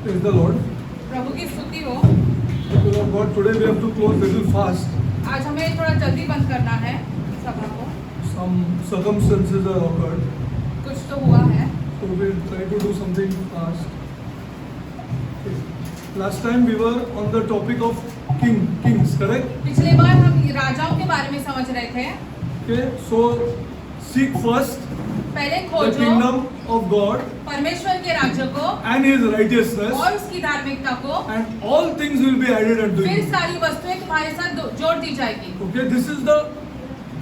Praise the Lord. प्रभु की स्तुति हो। People of God, today we have to close little fast. आज हमें थोड़ा जल्दी बंद करना है सभा को। Some circumstances are occurred, कुछ तो हुआ है। so we'll try to do something fast. Okay. Last time we were on the topic of kings, correct? पिछले बार हम राजाओं के बारे में समझ रहे थे। Okay, so seek first पहले the खोजो kingdom of God परमेश्वर के राज्य को and His righteousness, और उसकी धार्मिकता को, and all things will be added unto फिर you. सारी वस्तुएं तुम्हारे साथ जोड़ दी जाएगी। Okay, this is the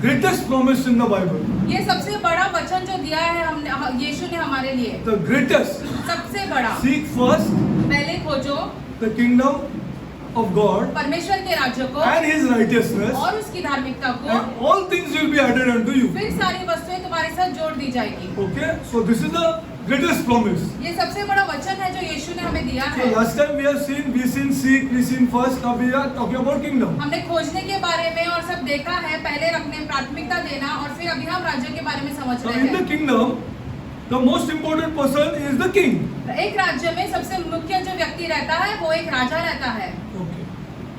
greatest promise in the Bible. ये सबसे बड़ा वचन जो दिया है हमने यीशु ने हमारे लिए, The greatest. सबसे बड़ा। Seek first पहले खोजो the kingdom of God परमेश्वर के राज्य को and His righteousness, और उसकी धार्मिकता को, and all things will be added unto you. फिर सारी वस्तुएं तुम्हारे साथ जोड़ दी जाएगी। Okay, so this is the greatest promise. ये सबसे बड़ा वचन है जो यीशु ने हमें दिया So है। last time we have seen seek, we seen first. Now we are talking about kingdom. हमने खोजने के बारे में और सब देखा है, पहले रखने प्राथमिकता देना, और फिर अभी हम राज्य के बारे में समझ Now रहे in the हैं। kingdom, the most important person is the king. एक राज्य में सबसे मुख्य जो व्यक्ति रहता है वो एक राजा रहता है। Okay.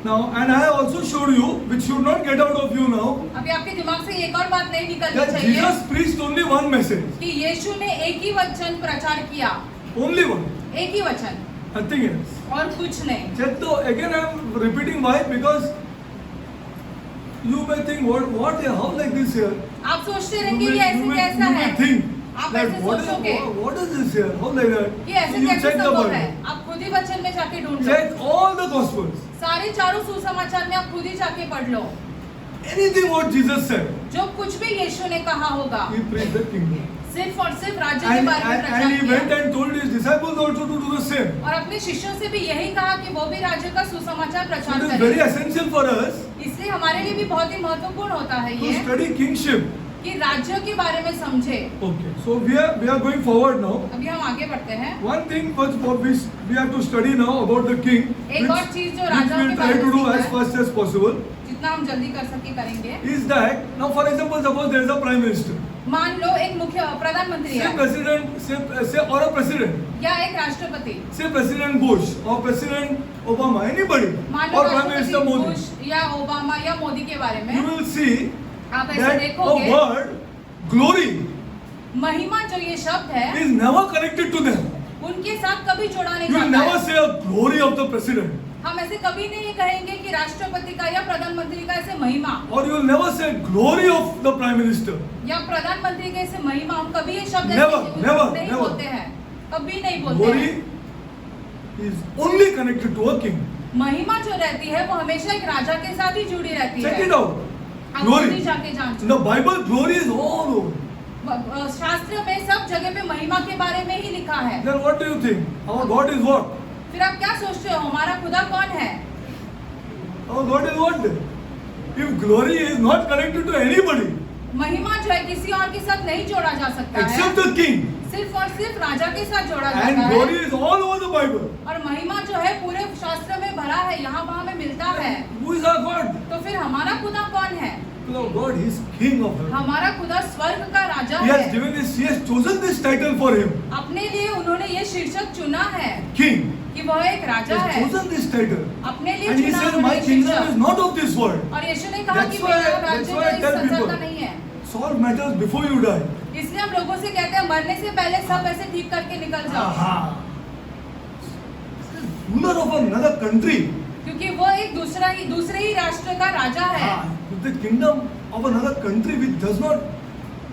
Now, and I also showed you, which should not get out of you now, अभी आपके दिमाग से एक और बात नहीं निकलनी that चाहिए Jesus preached only one message. कि यीशु ने एक ही वचन प्रचार किया, Only one. एक ही वचन Nothing else. और कुछ नहीं। Check though, again I am repeating why, because you may think what how like this here. आप सोचते You रहेंगे may, ये ऐसे कैसा you may है, think आप that ऐसे what is सोचोगे what is this here? How like that? कि ऐसे You कैसे check the संभव है। Bible. आप खुद ही वचन में जाके ढूंढ लो, Check all the Gospels. सारे चारों सुसमाचार में आप खुद ही जाके पढ़ लो, Anything what Jesus said, जो कुछ भी यीशु ने कहा होगा He preached the kingdom. सिर्फ और सिर्फ राज्य के And, बारे में and, प्रचार and He went किया, and told His disciples also to do the same. और अपने शिष्यों से भी यही कहा कि वो भी राज्य का सुसमाचार So प्रचार it is very करें। essential for us इसलिए हमारे लिए भी बहुत ही महत्वपूर्ण होता है to ये study kingship. कि राज्यों के बारे में समझे। Okay. So we are going forward now. अभी हम आगे बढ़ते हैं। One thing what we have to study now about the king, एक और चीज जो which राजाओं we'll के try बारे to में do as सीखना है, fast as possible, जितना हम जल्दी कर सके करेंगे। is that now for example suppose there is a prime minister, मान लो एक मुख्य प्रधानमंत्री say है president, say or a president, या एक राष्ट्रपति, say President Bush or President Obama, anybody, मान लो or Prime Minister राष्ट्रपति Modi, बुश या ओबामा या मोदी के बारे you में will see आप ऐसे that a देखोगे word glory महिमा जो ये शब्द है is never connected to them. उनके साथ कभी जोड़ा नहीं You will जाता never है। say a glory of the president, हम ऐसे कभी नहीं ये कहेंगे कि राष्ट्रपति का या प्रधानमंत्री का ऐसे महिमा, or you will never say glory of the prime minister. या प्रधानमंत्री के ऐसे महिमा, हम कभी ये शब्द Never, ऐसे never, नहीं never. बोलते हैं, कभी नहीं बोलते Glory हैं। is only connected to a king. महिमा जो रहती है वो हमेशा एक राजा के साथ ही जुड़ी रहती Check है। it out. आप खुद ही Glory. जाके जांच In the Bible, glory is all over. शास्त्र में सब जगह पे महिमा के बारे में ही लिखा है। Then what do you think? Our God is what? फिर आप क्या सोचते हो हमारा खुदा कौन है? Our God is what? If glory is not connected to anybody महिमा जो है किसी और के साथ नहीं जोड़ा जा सकता है, except the king, सिर्फ और सिर्फ राजा के साथ जोड़ा and जाता glory है। is all over the Bible, और महिमा जो है पूरे शास्त्र में भरा है, यहाँ वहाँ में मिलता है। who is our God? तो फिर हमारा खुदा कौन है? Our God, He is King of heaven. हमारा खुदा स्वर्ग का राजा He has है। given He has chosen this title for Him, अपने लिए उन्होंने ये शीर्षक चुना है King. कि वह एक He राजा has है। chosen this title, अपने लिए and He चुना says, उन्होंने "My ये kingdom शीर्षक। is not of this world." और यीशु ने कहा That's कि why- मेरा that's राज्य why जो I इस tell संसार people. का नहीं है। Solve matters before you die. इसलिए हम लोगों से कहते हैं मरने से पहले सब ऐसे ठीक करके निकल जाओ, Aha. Ruler of another country. क्योंकि वो एक दूसरे ही राष्ट्र का राजा है। With the kingdom of another country which does not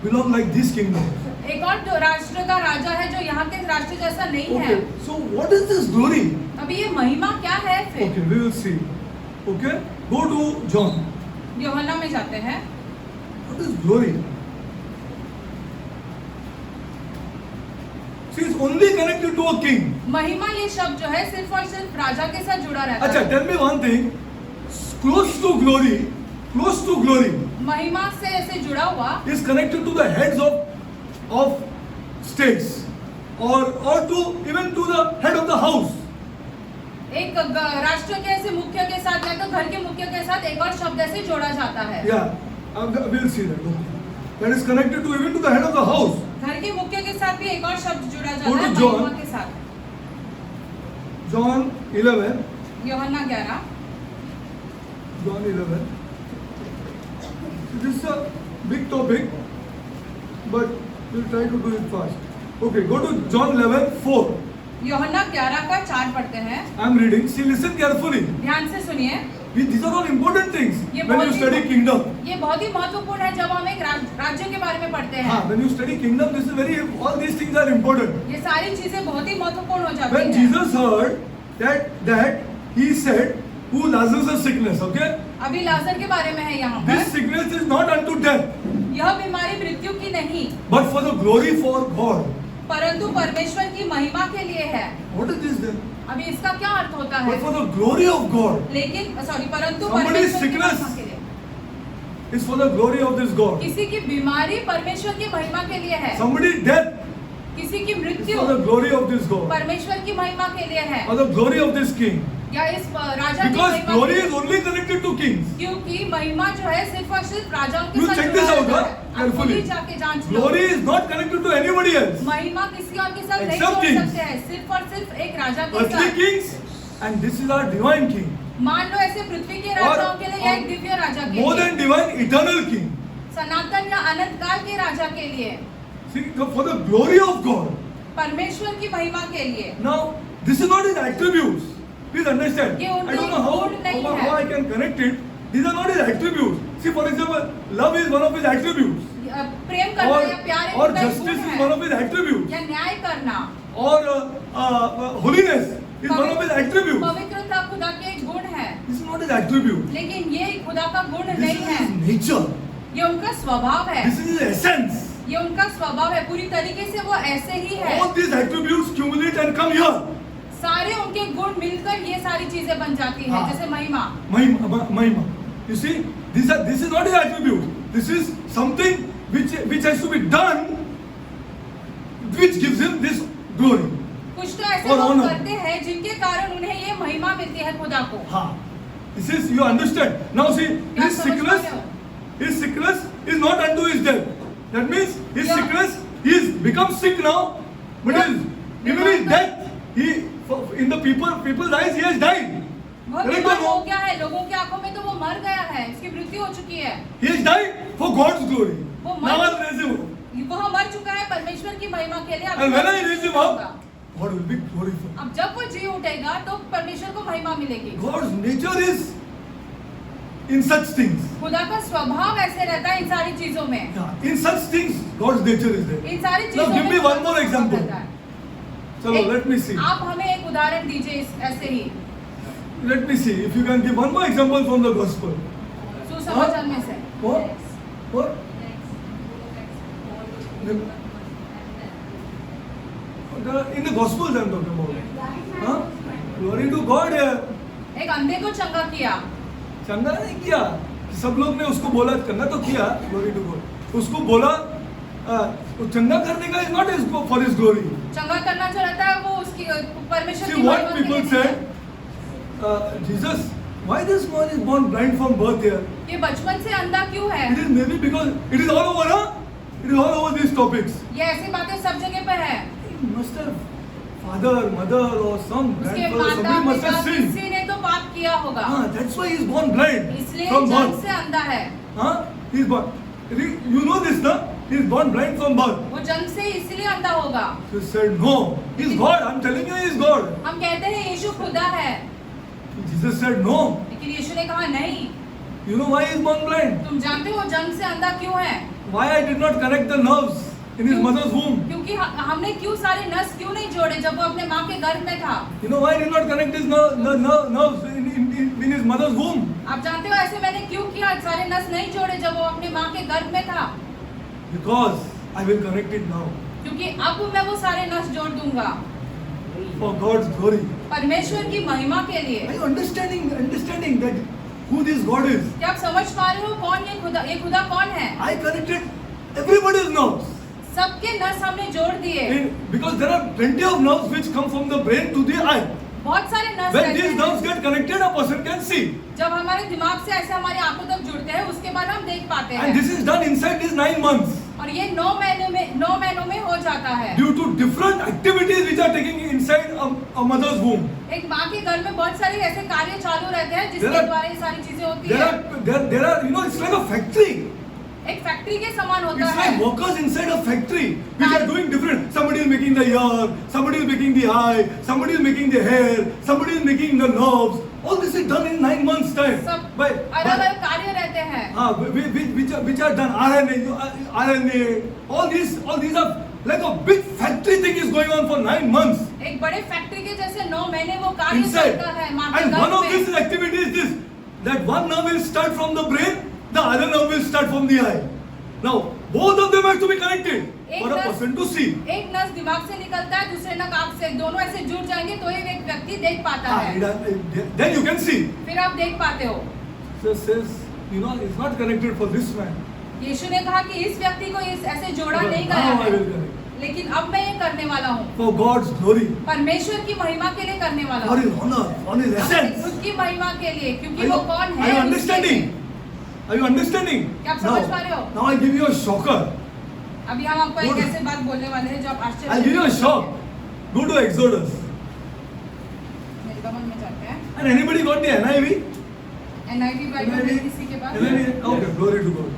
belong like this kingdom. एक और जो राष्ट्र का राजा है जो यहाँ के राष्ट्र जैसा नहीं है। Okay. So what is this glory? अभी ये महिमा क्या है फिर? Okay, we will see. Okay. Go to John. यूहन्ना में जाते हैं। What is glory? See, it's only connected to a king. महिमा ये शब्द जो है सिर्फ और सिर्फ राजा के साथ जुड़ा रहता अच्छा, है। tell me one thing. Close to glory महिमा से ऐसे जुड़ा हुआ is connected to the heads of states, or to even to the head of the house. एक राष्ट्र के ऐसे मुख्य के साथ या तो घर के मुख्य के साथ एक और शब्द ऐसे जोड़ा जाता है। Yeah, we'll see that. Okay. That is connected to even to the head of the house. घर के मुख्य के साथ भी एक और शब्द जुड़ा जाता Go to है John. महिमा के साथ। John 11. यूहन्ना 11। John 11. This is a big topic, but we'll try to do it fast. Okay, go to John 11:4. यूहन्ना 11 का 4 पढ़ते हैं। I'm reading. See, listen carefully. ध्यान से सुनिए। These are all important things ये when you बहुत ही- study kingdom. ये बहुत ही महत्वपूर्ण है जब हम एक राज्य के बारे में पढ़ते हैं। When you study kingdom, this is very. All these things are important. ये सारी चीजें बहुत ही महत्वपूर्ण हो जाती When हैं। Jesus heard that he said, "Who Lazarus' sickness?" Okay, अभी लाजर के बारे में है यहाँ this पर। sickness is not unto death, यह बीमारी मृत्यु की नहीं, but for the glory for God. परंतु परमेश्वर की महिमा के लिए है। What is this then? अभी इसका क्या अर्थ होता है? But for the glory of God. लेकिन परंतु Somebody's परमेश्वर की sickness. महिमा के लिए। It's for the glory of this God. किसी की बीमारी परमेश्वर की महिमा के लिए है। Somebody's death किसी की is मृत्यु for the glory of this God. परमेश्वर की महिमा के लिए है, For the glory of this king. या इस राजा की Because महिमा glory के is लिए। only connected to kings. क्योंकि महिमा जो है सिर्फ और सिर्फ राजाओं के You साथ check जुड़ा this out, रहता huh? है। आप खुद Carefully. ही जाके जांच लो। Glory is not connected to anybody else. महिमा किसी और के साथ नहीं Except जोड़ kings. सकते हैं, सिर्फ और सिर्फ एक राजा के Earthly साथ। kings, and this is our divine king. मान लो ऐसे पृथ्वी के राजाओं के लिए या एक दिव्य राजा के More लिए, than divine, eternal king. सनातन या अनंत काल के राजा के लिए, See, for the glory of God. परमेश्वर की महिमा के लिए। Now, this is not his attributes. Please understand. ये I उनके don't know गुण नहीं how है। I can connect it. These are not his attributes. See, for example, love is one of his attributes. प्रेम करना या प्यार एक Or उनका justice गुण is है, one of his attributes. या न्याय करना, Or holiness is one of his attributes. पवित्रता खुदा के एक गुण है, This is not his attribute. लेकिन ये खुदा का गुण This नहीं is है, his nature. ये उनका स्वभाव है, This is his essence. ये उनका स्वभाव है, पूरी तरीके से वो ऐसे ही है। All these attributes accumulate and come here. सारे उनके गुण मिलकर ये सारी चीजें बन जाती है, हाँ। जैसे महिमा। Mahima. You see, this is not his attribute. This is something which has to be done, which gives him this glory. कुछ तो ऐसे और लोग honor. करते हैं जिनके कारण उन्हें ये महिमा मिलती है खुदा को। This is, you understand. Now see, क्या his समझ sickness, पाते हो? his sickness is not unto his death. That means his Yeah. sickness, he is become sick now, but Yeah. even his death, in the people's eyes, he has died. वो Correct बीमार or हो no? गया है, लोगों की आंखों में तो वो मर गया है, उसकी मृत्यु हो चुकी है। He has died for God's glory. वो Now मर- I'll raise him up. वह मर चुका है परमेश्वर की महिमा के लिए। And when I raise him up, होगा। God will be glorified. अब जब वो जी उठेगा तो परमेश्वर को महिमा मिलेगी। God's nature is in such things. खुदा का स्वभाव ऐसे रहता है इन सारी चीजों में। Yeah, in such things, God's nature is there. इन सारी Now चीजों give में me खुदा one का more स्वभाव example. रहता है। Chalo, एक- let me see. आप हमें एक उदाहरण दीजिए ऐसे ही Let me see if you can give one more example from the gospel. सुसमाचार में से। What? What? In the gospels I'm talking about. Huh? Glory to God here. एक अंधे को चंगा किया, चंगा नहीं किया, सब लोग ने उसको बोला करना तो किया, ग्लोरी टू गॉड। उसको बोला तो चंगा करने का is not is for his glory. चंगा करना जो रहता है वो उसकी परमेश्वर See की what महिमा के people लिए said, Jesus, why this man is born blind from birth here? ये बचपन से अंधा क्यों है? It is maybe because it is all over, huh? It is all over these topics. ये ऐसी बातें सब जगह पे है। He must have father, mother or some उसके grandfather, माता somebody must पिता have sinned. किसी ने तो पाप किया होगा, That's why he is born blind इसलिए from जन्म birth. से अंधा है। He is born. You know this, na? He is born blind from birth. वो जन्म से इसलिए अंधा होगा। He said, no, he is God. I'm telling you, he is God. हम कहते हैं यीशु खुदा है, Jesus said, no. लेकिन यीशु ने कहा नहीं। You know why he is born blind? तुम जानते हो जन्म से अंधा क्यों है? Why I did not connect the nerves in his mother's womb? क्योंकि हमने क्यों सारे नस क्यों नहीं जोड़े जब वो अपने माँ के गर्भ में था? You know why I did not connect his nerves in his mother's womb? आप जानते हो ऐसे मैंने क्यों किया, सारे नस नहीं जोड़े जब वो अपने माँ के गर्भ में था? Because I will connect it now क्योंकि अब मैं वो सारे नस जोड़ दूंगा for God's glory. परमेश्वर की महिमा के लिए। Are you understanding that who this God is? क्या आप समझ पा रहे हो कौन ये खुदा कौन है? I connected everybody's nerves. सबके नस हमने जोड़ दिए। Because there are plenty of nerves which come from the brain to the eye. बहुत सारे नस When रहते these हैं। nerves get connected, a person can see. जब हमारे दिमाग से ऐसे हमारी आंखों तक जुड़ते हैं उसके बाद हम देख पाते And हैं। this is done inside these 9 months. और ये 9 महीनों में हो जाता है। due to different activities which are taking inside a mother's womb. एक माँ के घर में बहुत सारे ऐसे कार्य चालू रहते हैं जिसके There are- द्वारा ये सारी चीजें होती There है। are, it's like a factory. एक फैक्ट्री के समान होता It's है। like workers inside a factory which are doing different. Somebody is making the ear, somebody is making the eye, somebody is making the hair, somebody is making the nerves. All this is done in 9 months' time. सब By, अलग-अलग कार्य रहते हैं। which are done RNA, all these are like a big factory thing is going on for 9 months एक बड़े factory के जैसे 9 महीने वो कार्य inside. चलता है माँ के And one घर of these में। activities is this, that one nerve will start from the brain, the other nerve will start from the eye. Now both of them have to be connected for a person to see. एक नस दिमाग से निकलता है, दूसरे नस आँख से, दोनों ऐसे जुड़ जाएंगे तो एक व्यक्ति देख पाता है। Then you can see. फिर आप देख पाते हो। So says, it's not connected for this man. यीशु ने कहा कि इस व्यक्ति को ऐसे जोड़ा नहीं गया Now I है, will connect. लेकिन अब मैं ये करने वाला हूँ For God's glory, परमेश्वर की महिमा के लिए करने वाला for हूँ, His honor, for His अपनी essence. खुद की महिमा के लिए, क्योंकि Are वो you, कौन are है you उसके understanding? लिए। Are you understanding? क्या आप समझ पा रहे हो? Now I give you a shocker. अभी हम आपको एक Good. ऐसे बात बोलने वाले हैं जो आप आश्चर्य I'll give you a shock. Go to Exodus. निर्गमन में जाते हैं। And anybody got the NIV? NIV Bible है किसी के पास? NIV? Okay, glory to God.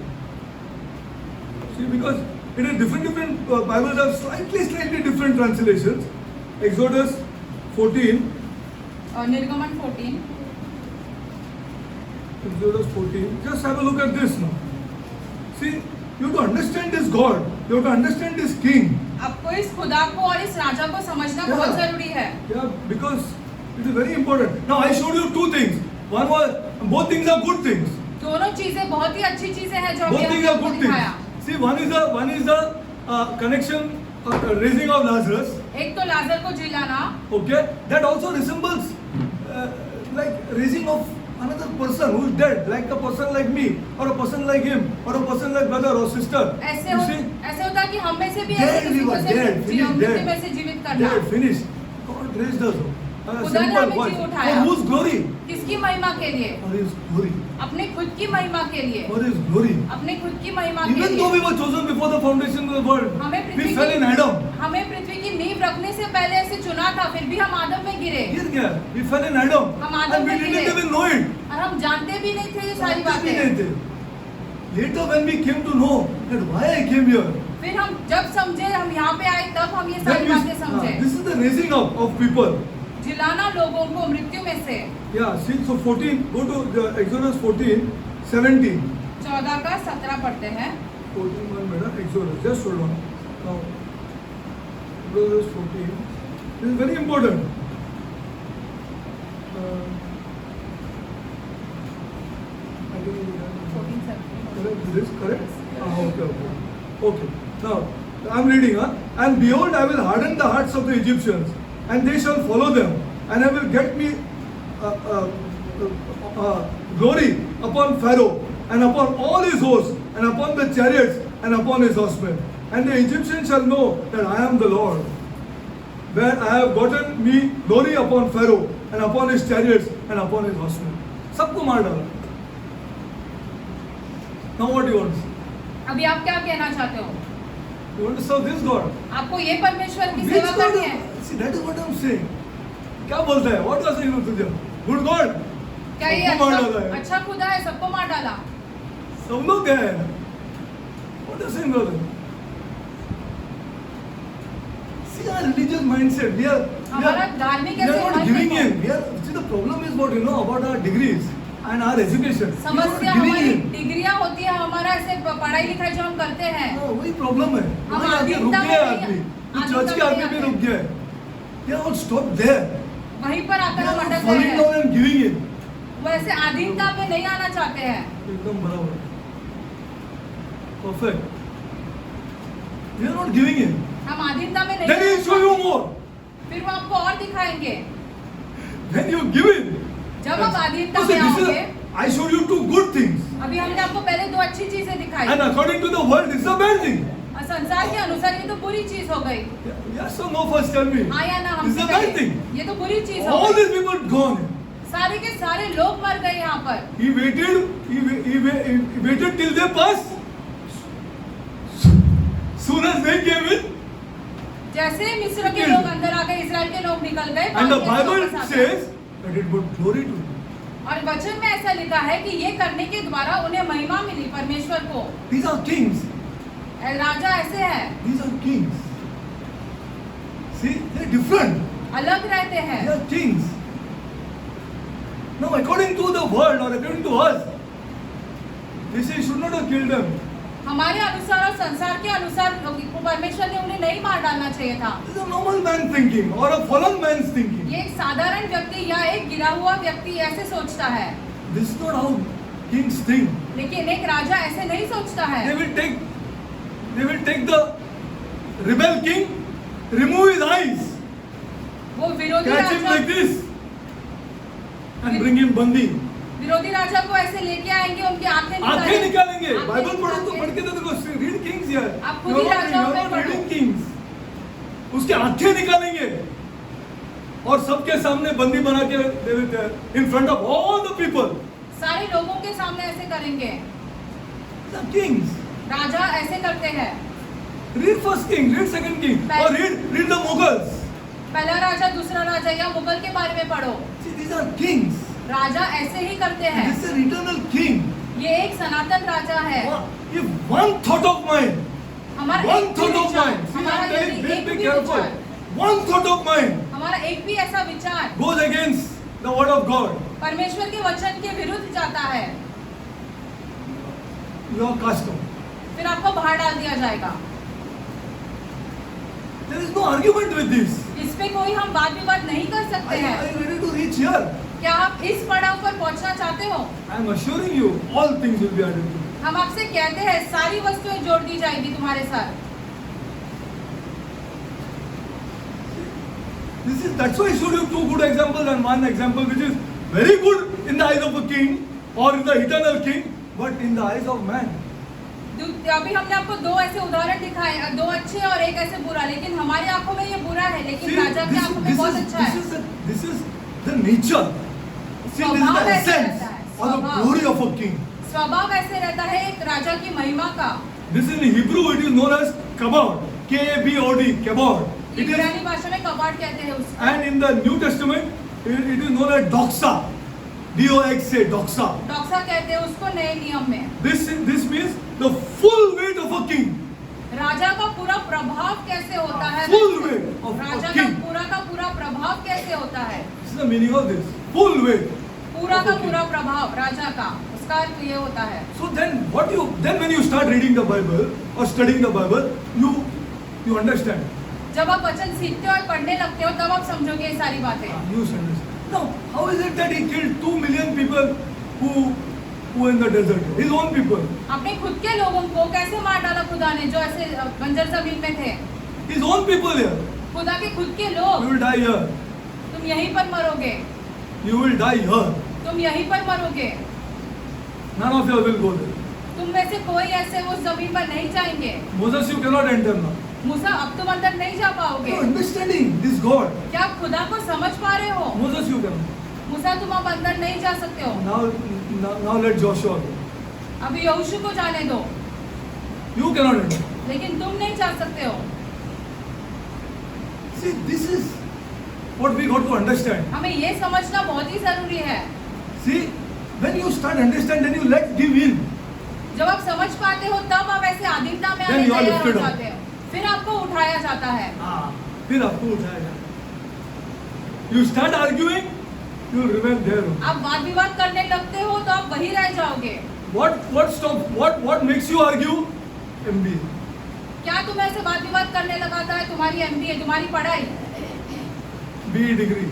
See, because it is different Bibles have slightly different translations. Exodus 14. और निर्गमन 14। Exodus 14. Just have a look at this now. See, you have to understand this God. You have to understand this King. आपको इस खुदा को और इस राजा को समझना बहुत Yeah. जरूरी है। Yeah, because it is very important. Now I showed you two things. One was, both things are good things. दोनों चीजें बहुत ही अच्छी चीजें हैं जो Both अभी things are हमने good दिखाया। things. See, one is the connection, raising of Lazarus. एक तो लाजर को जिलाना, Okay, that also resembles like raising of another person who is dead, like a person like me, or a person like him, or a person like brother or sister. You see, ऐसे होता है कि हम में से भी Dead, ऐसे किसी we को were से dead, finished, मृत्यु dead. में से जीवित करना। dead, finished. God raised us. खुदा ने Simple हमें word. जी For उठाया। whose glory? किसकी महिमा के लिए? For His glory. अपने खुद की महिमा के लिए, For His glory. अपने खुद की महिमा के Even though we लिए। were chosen before the foundation of the world, हमें we Prithvi fell in Adam. हमें पृथ्वी की नींव रखने से पहले ऐसे चुना था, फिर भी हम आदम में गिरे गिर गया. We fell in Adam. हम आदम And we में didn't गिरे। even know it. और हम जानते भी नहीं थे ये सारी जानते भी बातें। नहीं थे. Later when we came to know that why I came here, फिर हम जब समझे, हम यहाँ पे आए, तब हम ये then सारी बातें समझे। this is the raising up of people. जिलाना लोगों को मृत्यु में से। Yeah, see, so 14, go to Exodus 14, 17. 14 का 17 पढ़ते हैं। 14, 1 minute, Exodus, just hold on. Now, Exodus 14, this is very important. I think 14 17 correct, this correct? Okay. Now, I'm reading, huh? And behold, I will harden the hearts of the Egyptians, and they shall follow them, and I will get me glory upon Pharaoh, and upon all his hosts, and upon the chariots, and upon his horsemen. And the Egyptians shall know that I am the Lord, where I have gotten me glory upon Pharaoh, and upon his chariots, and upon his horsemen. सबको मार डाला. Now what do you want to say? अभी आप क्या कहना चाहते हो? You want to serve this God? आपको ये परमेश्वर की Which सेवा God? करनी है? See, that is what I'm saying. क्या बोलता है? What was saying तुझे? Good God? क्या ये सबको मार डाला है. अच्छा खुदा है, सबको मार डाला? सब लोग क्या है? What are you saying, brother? See our religious mindset. We are हमारा धार्मिक ऐसे not मन giving देखो। in. See, the problem is what about our degrees and our education. We are not समस्या giving हमारी in. डिग्रियां होती है, हमारा ऐसे पढ़ाई लिखाई जो हम करते हैं, वही प्रॉब्लम है. हम वही आके रुक आधीनता गया में आदमी. नहीं- तो चर्च के आधीनता में आगे भी नहीं रुक गया है. They are all stopped there. वहीं पर They आकर are हम not अटक गए falling हैं। down and giving in. वो ऐसे आधीनता में नहीं आना चाहते हैं। एकदम बराबर. Perfect. We are not giving in. हम आधीनता में नहीं Then he आना will show you चाहते। more. फिर वो आपको और दिखाएंगे। When you give in. जब आप आधीनता So see, में this is- आओगे, I showed you two good things. अभी हमने आपको पहले दो अच्छी चीजें दिखाई, And according to the world, this is a bad thing. और संसार के अनुसार ये तो बुरी चीज हो गई। Yes or no, first tell me. हाँ या ना, This is हमसे a bad कहिए। thing. ये तो बुरी चीज हो All गई। these people gone. सारे के सारे लोग मर गए यहाँ पर। He waited till they pass. soon as they came in, जैसे मिस्र के लोग अंदर आ गए, इजराइल के लोग निकल गए, and the बाकी लोग Bible वापस आ गए। says that it brought glory to him. और वचन में ऐसा लिखा है कि ये करने के द्वारा उन्हें महिमा मिली परमेश्वर को। These are kings. राजा ऐसे है, These are kings. See, they're different. अलग रहते They हैं। are kings. Now, according to the world or according to us, they say you should not have killed them. हमारे अनुसार और संसार के अनुसार परमेश्वर ने उन्हें नहीं मार डालना चाहिए था। This is a normal man thinking or a fallen man's thinking. ये एक साधारण व्यक्ति या एक गिरा हुआ व्यक्ति ऐसे सोचता है, This is not how kings think. लेकिन एक राजा ऐसे नहीं सोचता है। They will take the rebel king, remove his eyes, वो विरोधी catch him Raja like this, and bring him bandi. विरोधी राजा को ऐसे लेके आएंगे, उनकी आंखें आंखें निकालेंगे। आंखें बाइबल पढ़ो तो निकालेंगे। पढ़ के तो देखो, read kings here. आप खुद ही राजाओं में पढ़ो। reading kings. उसके आंखें निकालेंगे और सबके सामने बंदी बना के दे देते हैं in front of all the people. सारे लोगों के सामने ऐसे करेंगे। The kings. राजा ऐसे करते हैं। Read first king, read second king, or read the Mughals. पहला राजा, दूसरा राजा या मुगल के बारे में पढ़ो। See, these are kings. राजा ऐसे ही करते हैं। This is an eternal king. ये एक सनातन राजा है। If one thought of mine, हमारा one एक भी thought of विचार, mine, see, हमारा I'm telling, यदि एक be भी careful. विचार, One thought of mine हमारा एक भी ऐसा विचार goes against the word of God. परमेश्वर के वचन के विरुद्ध जाता है, You are cast out. फिर आपको बाहर डाल दिया जाएगा। There is no argument with this. इस पे कोई हम वाद विवाद नहीं कर सकते Are हैं। you ready to reach here? क्या आप इस पड़ाव पर पहुंचना चाहते हो? I am assuring you, all things will be added to you. हम आपसे कहते हैं सारी वस्तुएं जोड़ दी जाएगी तुम्हारे साथ। That's why I showed you two good examples and one example which is very good in the eyes of a king or in the eternal king, but in the eyes of man. अभी हमने आपको दो ऐसे उदाहरण दिखाए, दो अच्छे और एक ऐसे बुरा, लेकिन हमारी आंखों में ये बुरा है, लेकिन See, राजा की आंखों में बहुत अच्छा है। this is the nature. See, this is स्वभाव the ऐसे essence रहता है, or the स्वभाव। glory of a king. स्वभाव ऐसे रहता है एक राजा की महिमा का। This in Hebrew it is known as kabod, K-A-B-O-D, kabod. It is, इब्रानी भाषा में कबाड़ कहते हैं उसको। and in the New Testament it is known as doxa, D-O-X-A, doxa. डॉक्सा कहते हैं उसको नए नियम में। This means the full weight of a king. राजा का पूरा प्रभाव कैसे होता है? Full weight of Raja a का king. पूरा प्रभाव कैसे होता है? This is the meaning of this. Full weight. पूरा of का a king. पूरा प्रभाव राजा का, उसका अर्थ ये होता है। So then when you start reading the Bible or studying the Bible, you understand. जब आप वचन सीखते हो और पढ़ने लगते हो तब आप समझोगे ये सारी बातें। You understand. Now, how is it that he killed 2 million people who were in the desert? His own people. अपने खुद के लोगों को कैसे मार डाला खुदा ने, जो ऐसे बंजर जमीन में थे? His own people here. खुदा के खुद के You लोग। will die here. तुम यहीं पर मरोगे, You will die here. तुम यहीं पर मरोगे। None of you will go there. तुम में से कोई ऐसे उस जमीन पर नहीं जाएंगे। Moses, you cannot enter now. मूसा, अब तुम अंदर नहीं जा पाओगे। You are understanding this God. क्या आप खुदा को समझ पा रहे हो? Moses, you cannot. मूसा, तुम अब अंदर नहीं जा सकते हो। Now let Joshua go. अभी यहोशू को जाने दो, You cannot enter. लेकिन तुम नहीं जा सकते हो। See, this is what we got to understand. हमें ये समझना बहुत ही जरूरी है। See, when you start understand, then you let give in. जब आप समझ पाते हो तब आप ऐसे आधीनता में Then आने you are तैयार हो lifted up. जाते हो, फिर आपको उठाया जाता है। फिर आपको उठाएगा. You start arguing, you will remain there. आप वाद विवाद करने लगते हो तो आप वही रह जाओगे। What makes you argue? MBA. क्या तुम्हें ऐसे वाद विवाद करने लगाता है? तुम्हारी MBA, तुम्हारी पढ़ाई, BE degree.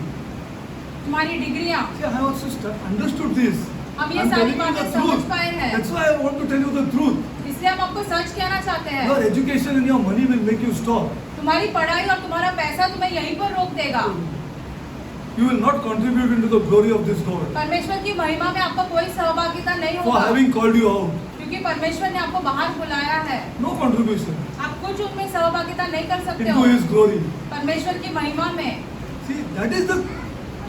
तुम्हारी डिग्रियां। See, I have also understood this. हम ये I'm सारी telling you the बातें समझ truth. पाए हैं, That's why I want to tell you the truth. इसलिए हम आपको सच कहना चाहते हैं। Your education and your money will make you stop. तुम्हारी पढ़ाई और तुम्हारा पैसा तुम्हें यहीं पर रोक देगा। You will not contribute into the glory of this God. परमेश्वर की महिमा में आपका कोई सहभागिता नहीं For होगा, having called you out. क्योंकि परमेश्वर ने आपको बाहर बुलाया है। No contribution आप कुछ उनमें सहभागिता नहीं कर सकते into हो His glory. परमेश्वर की महिमा में। See, that is the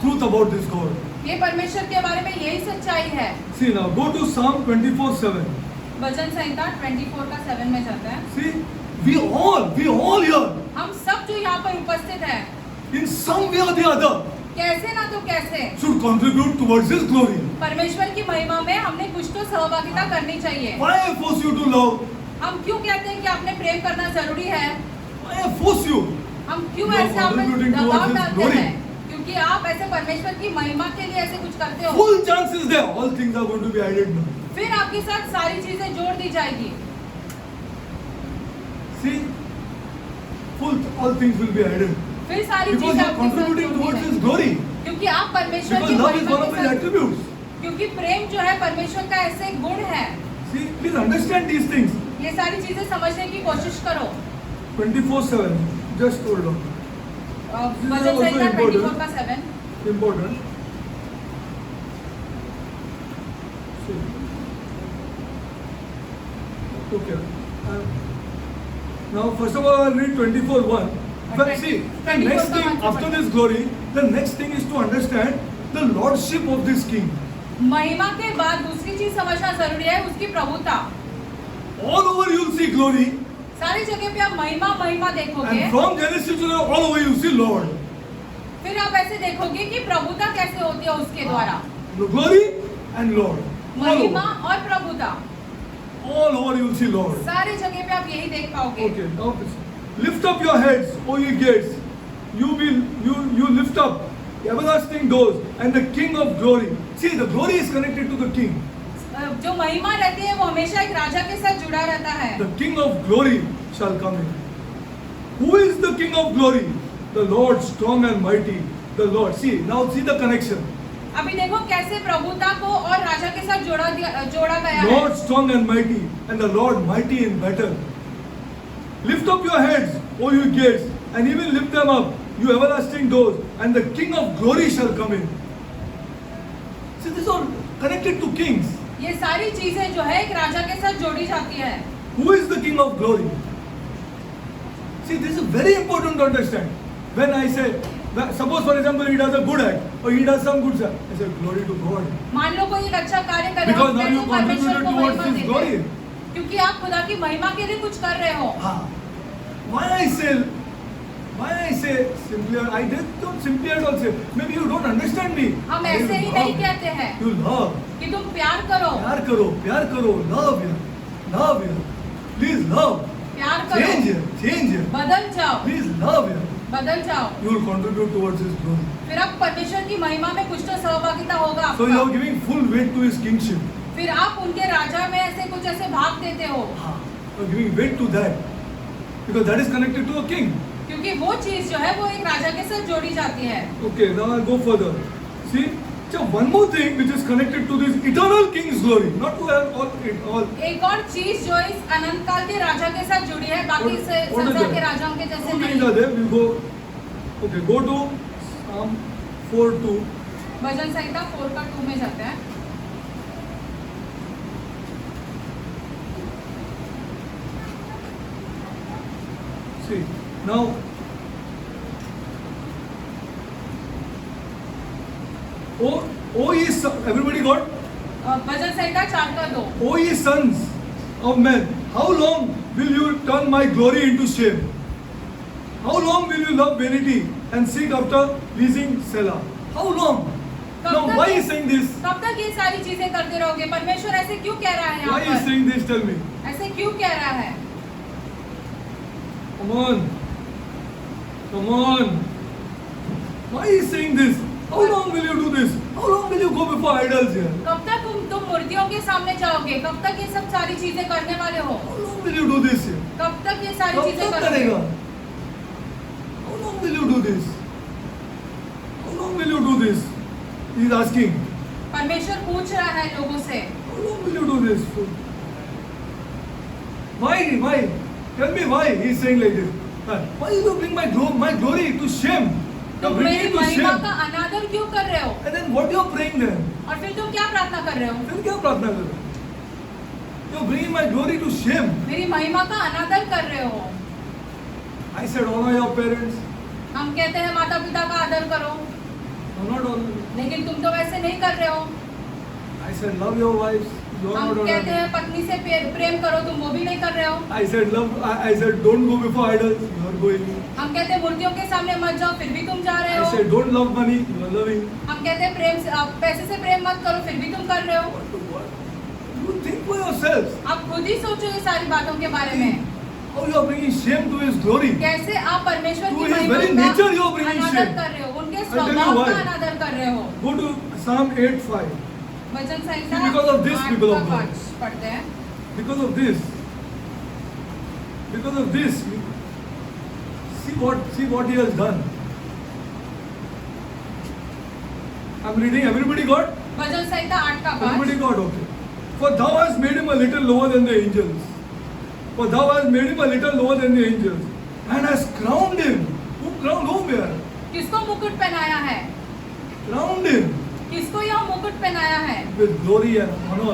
truth about this God. ये परमेश्वर के बारे में यही सच्चाई है। See now, go to Psalm 24:7. भजन संहिता 24 का 7 में जाता है। See, we all here, हम सब जो यहाँ पर उपस्थित हैं, in some way or the other, कैसे ना तो कैसे should contribute towards His glory. परमेश्वर की महिमा में हमने कुछ तो सहभागिता करनी चाहिए। Why I force you to love? हम क्यों कहते हैं कि आपने प्रेम करना जरूरी है? Why I force you? हम क्यों You are ऐसे आप में contributing दबाव towards His डालते glory. हैं? क्योंकि आप ऐसे परमेश्वर की महिमा के लिए ऐसे कुछ करते हो। Full chance is there. All things are going to be added now. फिर आपके साथ सारी चीजें जोड़ दी जाएगी। See, all things will be added. फिर सारी Because चीजें you are आपके साथ contributing जोड़ दी towards His जाएगी। glory. क्योंकि आप परमेश्वर Because की love is महिमा one of के His साथ, attributes. क्योंकि प्रेम जो है परमेश्वर का ऐसे गुण है। See, please understand these things. ये सारी चीजें समझने की कोशिश करो। 24/7. Just hold on. This is वचन also Samhita important. 24/7। Important. See. Okay. Now, first of all, I'll read 24:1. But see, the 24 next का thing मतलब after this glory, the next thing is to understand the lordship of this king. महिमा के बाद दूसरी चीज समझना जरूरी है, उसकी प्रभुता। All over you'll see glory, सारी जगह पे आप महिमा महिमा देखोगे, and from Genesis to now, all over you'll see Lord. फिर आप ऐसे देखोगे कि प्रभुता कैसे होती है उसके द्वारा। The glory and Lord. All महिमा over. और प्रभुता, All over you'll see Lord. सारी जगह पे आप यही देख पाओगे। Okay, now lift up your heads, O ye gates. You lift up everlasting doors, and the King of glory. See, the glory is connected to the King. जो महिमा रहती है वो हमेशा एक राजा के साथ जुड़ा रहता है। The King of glory shall come in. Who is the King of glory? The Lord strong and mighty. The Lord. See the connection. अभी देखो कैसे प्रभुता को और राजा के साथ जोड़ा गया है। Lord strong and mighty, and the Lord mighty in battle. Lift up your heads, O you gates, and even lift them up, you everlasting doors, and the King of glory shall come in. See, this is all connected to kings. ये सारी चीजें जो है एक राजा के साथ जोड़ी जाती है। Who is the King of glory? See, this is very important to understand. When I say, suppose for example he does a good act, or he does some good act, I say glory to God. मान लो कोई एक अच्छा कार्य कर रहे हो, Because now you तो परमेश्वर contributed को towards महिमा His देते glory. हैं। क्योंकि आप खुदा की महिमा के लिए कुछ कर रहे हो। Why I say simply, I don't simply at all say, maybe you don't understand me. हम ऐसे ही नहीं कहते हैं You love. कि तुम प्यार करो, प्यार करो, love here. Please love. प्यार करो, Change here. बदल जाओ, Please love here. बदल जाओ। You will contribute towards His glory. फिर आप परमेश्वर की महिमा में कुछ तो सहभागिता होगा So you are आपका। giving full weight to His kingship. फिर आप उनके राजा में ऐसे कुछ ऐसे भाग देते हो, You are giving weight to that. Because that is connected to a king. क्योंकि वो चीज जो है वो एक राजा के साथ जोड़ी जाती है। Okay, now I'll go further. See, so one more thing which is connected to this eternal king's glory, not to all. एक और चीज जो इस अनंत काल के राजा के साथ जुड़ी है, बाकी What is संसार that? के राजाओं के जैसे Two things नहीं। are there. We'll go. Okay, go to Psalm 4:2. भजन संहिता 4:2 में जाते हैं। See, now. Oh ye everybody got? Bhajan Samhita 4:2। O ye sons of men, how long will you turn my glory into shame? How long will you love vanity and seek after pleasing Selah? How long? Now why is saying this? कब तक ये सारी चीजें करते रहोगे? परमेश्वर ऐसे क्यों कह रहा है यहाँ Why is पर? saying this? Tell me. ऐसे क्यों कह रहा है? Come on. Why is saying this? How long will you do this? How long will you go before idols here? कब तक तुम मूर्तियों के सामने जाओगे? कब तक ये सब सारी चीजें करने वाले हो? How long will you do this here? कब तक ये सारी कब चीजें तक करोगे? करेगा? How long will you do this? How long will you do this? He is asking. परमेश्वर पूछ रहा है लोगों से। How long will you do this? Why? Tell me why he is saying like this. Why you bring my glory to shame? You तुम bring मेरी it to महिमा shame. का अनादर क्यों कर रहे हो? And then what you are praying then? और फिर तुम क्या प्रार्थना कर रहे हो? फिर क्या प्रार्थना कर रहे हो? You are bringing my glory to shame. मेरी महिमा का अनादर कर रहे हो। I said honor your parents. हम कहते हैं माता पिता का आदर करो, I'm not honoring. लेकिन तुम तो वैसे नहीं कर रहे हो। I said, love your wives. You are हम not कहते honoring. हैं पत्नी से प्रेम करो, तुम वो भी नहीं कर रहे हो। I said, I said, don't go before idols. You are going. हम कहते हैं मूर्तियों के सामने मत जाओ, फिर भी तुम जा रहे I हो। said, don't love money. You are loving. हम कहते हैं पैसे से प्रेम मत करो, फिर भी तुम कर रहे हो। What to what? You think for yourselves. आप खुद ही सोचो ये सारी बातों के बारे में। How you are bringing shame to His glory. कैसे आप परमेश्वर To की His महिमा very nature you are bringing का अनादर shame. कर रहे हो, उनके I'll tell you स्वभाव why. का अनादर कर रहे हो। Go to Psalm 8:5. वचन संहिता See, because of this, 8 people का of God. 5 पढ़ते हैं। Because of this, see what He has done. I'm reading. Everybody got? वचन संहिता 8 का 5। Everybody got, okay. For thou hast made him a little lower than the angels. For thou hast made him a little lower than the angels. And hast crowned him. Who crowned whom here? किसको मुकुट पहनाया है? Crowned him किसको यह मुकुट पहनाया है? with glory and honor.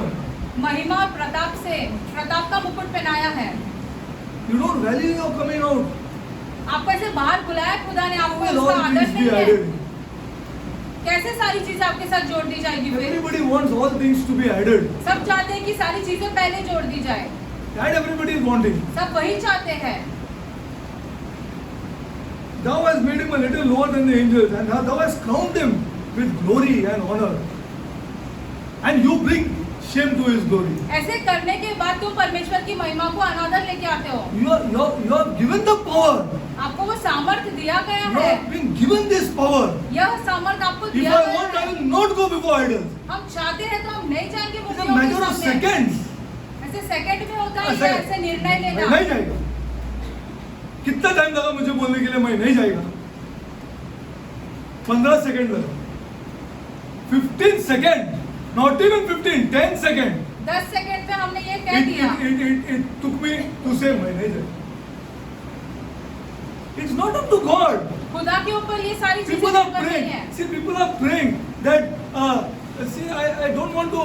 महिमा और प्रताप का मुकुट पहनाया है। You don't value your coming out. आपको ऐसे बाहर बुलाया खुदा ने, आपको Will उसका all आदर things be नहीं है। added? कैसे सारी चीजें आपके साथ जोड़ दी जाएगी फिर? Everybody wants all things to be added. सब चाहते हैं कि सारी चीजें पहले जोड़ दी जाए। That everybody is wanting. सब वही चाहते हैं। Thou hast made him a little lower than the angels, and thou hast crowned him with glory and honor. And you bring shame to his glory. ऐसे करने के बाद तुम परमेश्वर की महिमा को अनादर लेके आते हो। You are given the power. आपको वो सामर्थ्य दिया गया You है। have been given this power. यह सामर्थ्य आपको If दिया I गया want, I है। will not go before idols. हम चाहते हैं तो हम नहीं जाएंगे It's a मूर्तियों के matter of सामने। seconds. ऐसे सेकंड में होता है, Second. ऐसे निर्णय मैं लेना। नहीं जाएगा। कितना टाइम लगा मुझे बोलने के लिए मैं नहीं जाएगा? 15 सेकंड लगा। 15 second, not even 15, 10 second. 10 second में हमने ये कह दिया। It took me to say मैं नहीं जाएगा। It's not up to God. खुदा के ऊपर ये सारी चीजें People are निर्भर नहीं praying. है। See, people are praying that see, I don't want to.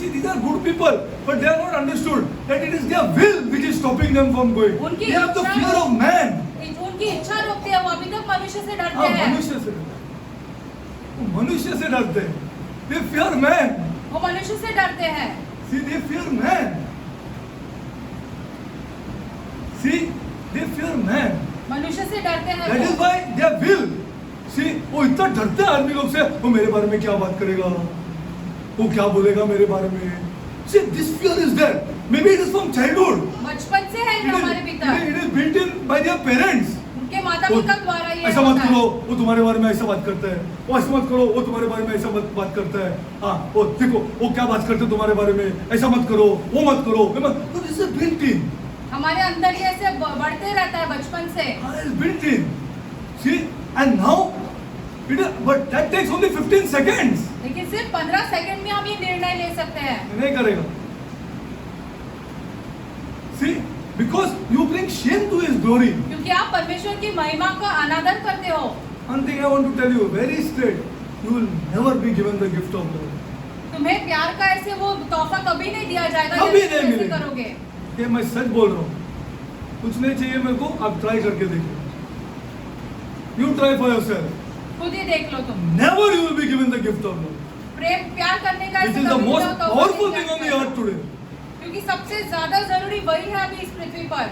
These are good people, but they are not understood that it is their will which is stopping them from going. उनकी They have the इच्छा- fear of man. उनकी इच्छा रोकती है, वो अभी तक मनुष्य से डरते हाँ, हैं। मनुष्य से डरते हैं। वो मनुष्य से डरते हैं। They fear man. वो मनुष्य से डरते हैं। See, they fear man. See, they fear man. मनुष्य से डरते हैं That is वो। why their will. See, वो इतना डरते हैं आदमी लोग से, वो मेरे बारे में क्या बात करेगा, वो क्या बोलेगा मेरे बारे में. See, this fear is there. Maybe it is from childhood. बचपन से है ये हमारे भीतर। It is built in by their parents. उनके माता वो पिता द्वारा ये ऐसा मत होता है। करो, वो तुम्हारे बारे में ऐसा बात करता है, वो ऐसा मत करो, वो तुम्हारे बारे में ऐसा बात करता है. हाँ, वो देखो वो क्या बात करते हैं तुम्हारे बारे में, ऐसा मत करो, वो मत करो, तो this is built in. हमारे अंदर ये ऐसे बढ़ते रहता है बचपन से। It's built in. See, and now, but that takes only 15 seconds. लेकिन सिर्फ 15 सेकंड में हम ये निर्णय ले सकते हैं। नहीं करेगा. See, because you bring shame to His glory. क्योंकि आप परमेश्वर की महिमा का अनादर करते हो। One thing I want to tell you very straight, you will never be given the gift of love. तुम्हें प्यार का ऐसे वो तोहफा कभी नहीं दिया जाएगा कभी यदि तुम नहीं ऐसे मिलेगा। करोगे। ये मैं सच बोल रहा हूँ. कुछ नहीं चाहिए मेरे को, आप ट्राई करके देखिए. You try for yourself. खुद ही देख लो तुम। Never you will be given the gift of love. प्यार करने का Which ऐसे is the कभी most तोहफा नहीं powerful दिया thing on the जाएगा। earth today. क्योंकि सबसे ज्यादा जरूरी वही है अभी इस पृथ्वी पर।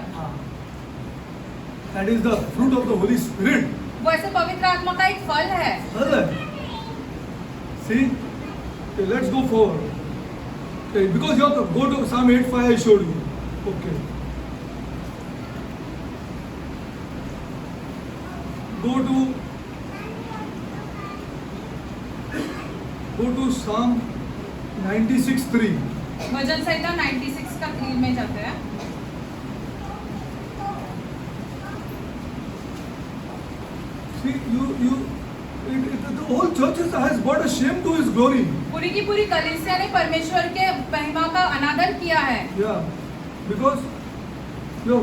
That is the fruit of the Holy Spirit. वो ऐसे पवित्र आत्मा का एक फल है। Brother, see, okay, let's go forward. Okay, because you have to go to Psalm 8:5 I showed you. Okay. Go to Psalm 96:3. भजन संहिता 96 का 3 में जाते हैं। See, the whole church has brought a shame to His glory. पूरी की पूरी कलीसिया ने परमेश्वर के महिमा का अनादर किया है। Yeah, because your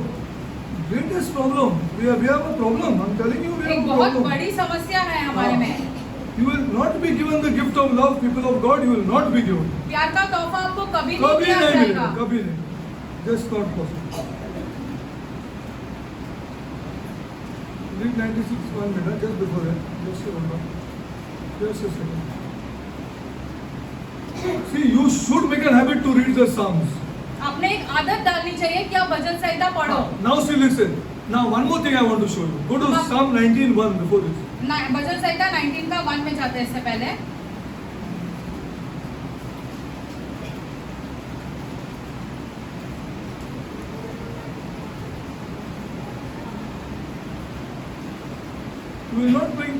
greatest problem, we have a problem. I'm telling you, we have एक a बहुत problem. बड़ी समस्या है हमारे में। You will not be given the gift of love, people of God. You will not be given. प्यार का तोहफा आपको कभी नहीं कभी दिया नहीं जाएगा। मिलेगा, कभी नहीं. Just not possible. Read 96 1 minute, just before that. Just a second. See, you should make a habit to read the Psalms. आपने एक आदत डालनी चाहिए कि आप भजन संहिता पढ़ो। Now see, listen. Now one more thing I want to show you. Go to Psalm 19:1 before this. भजन संहिता 19 का 1 में जाते हैं इससे पहले। You will not bring.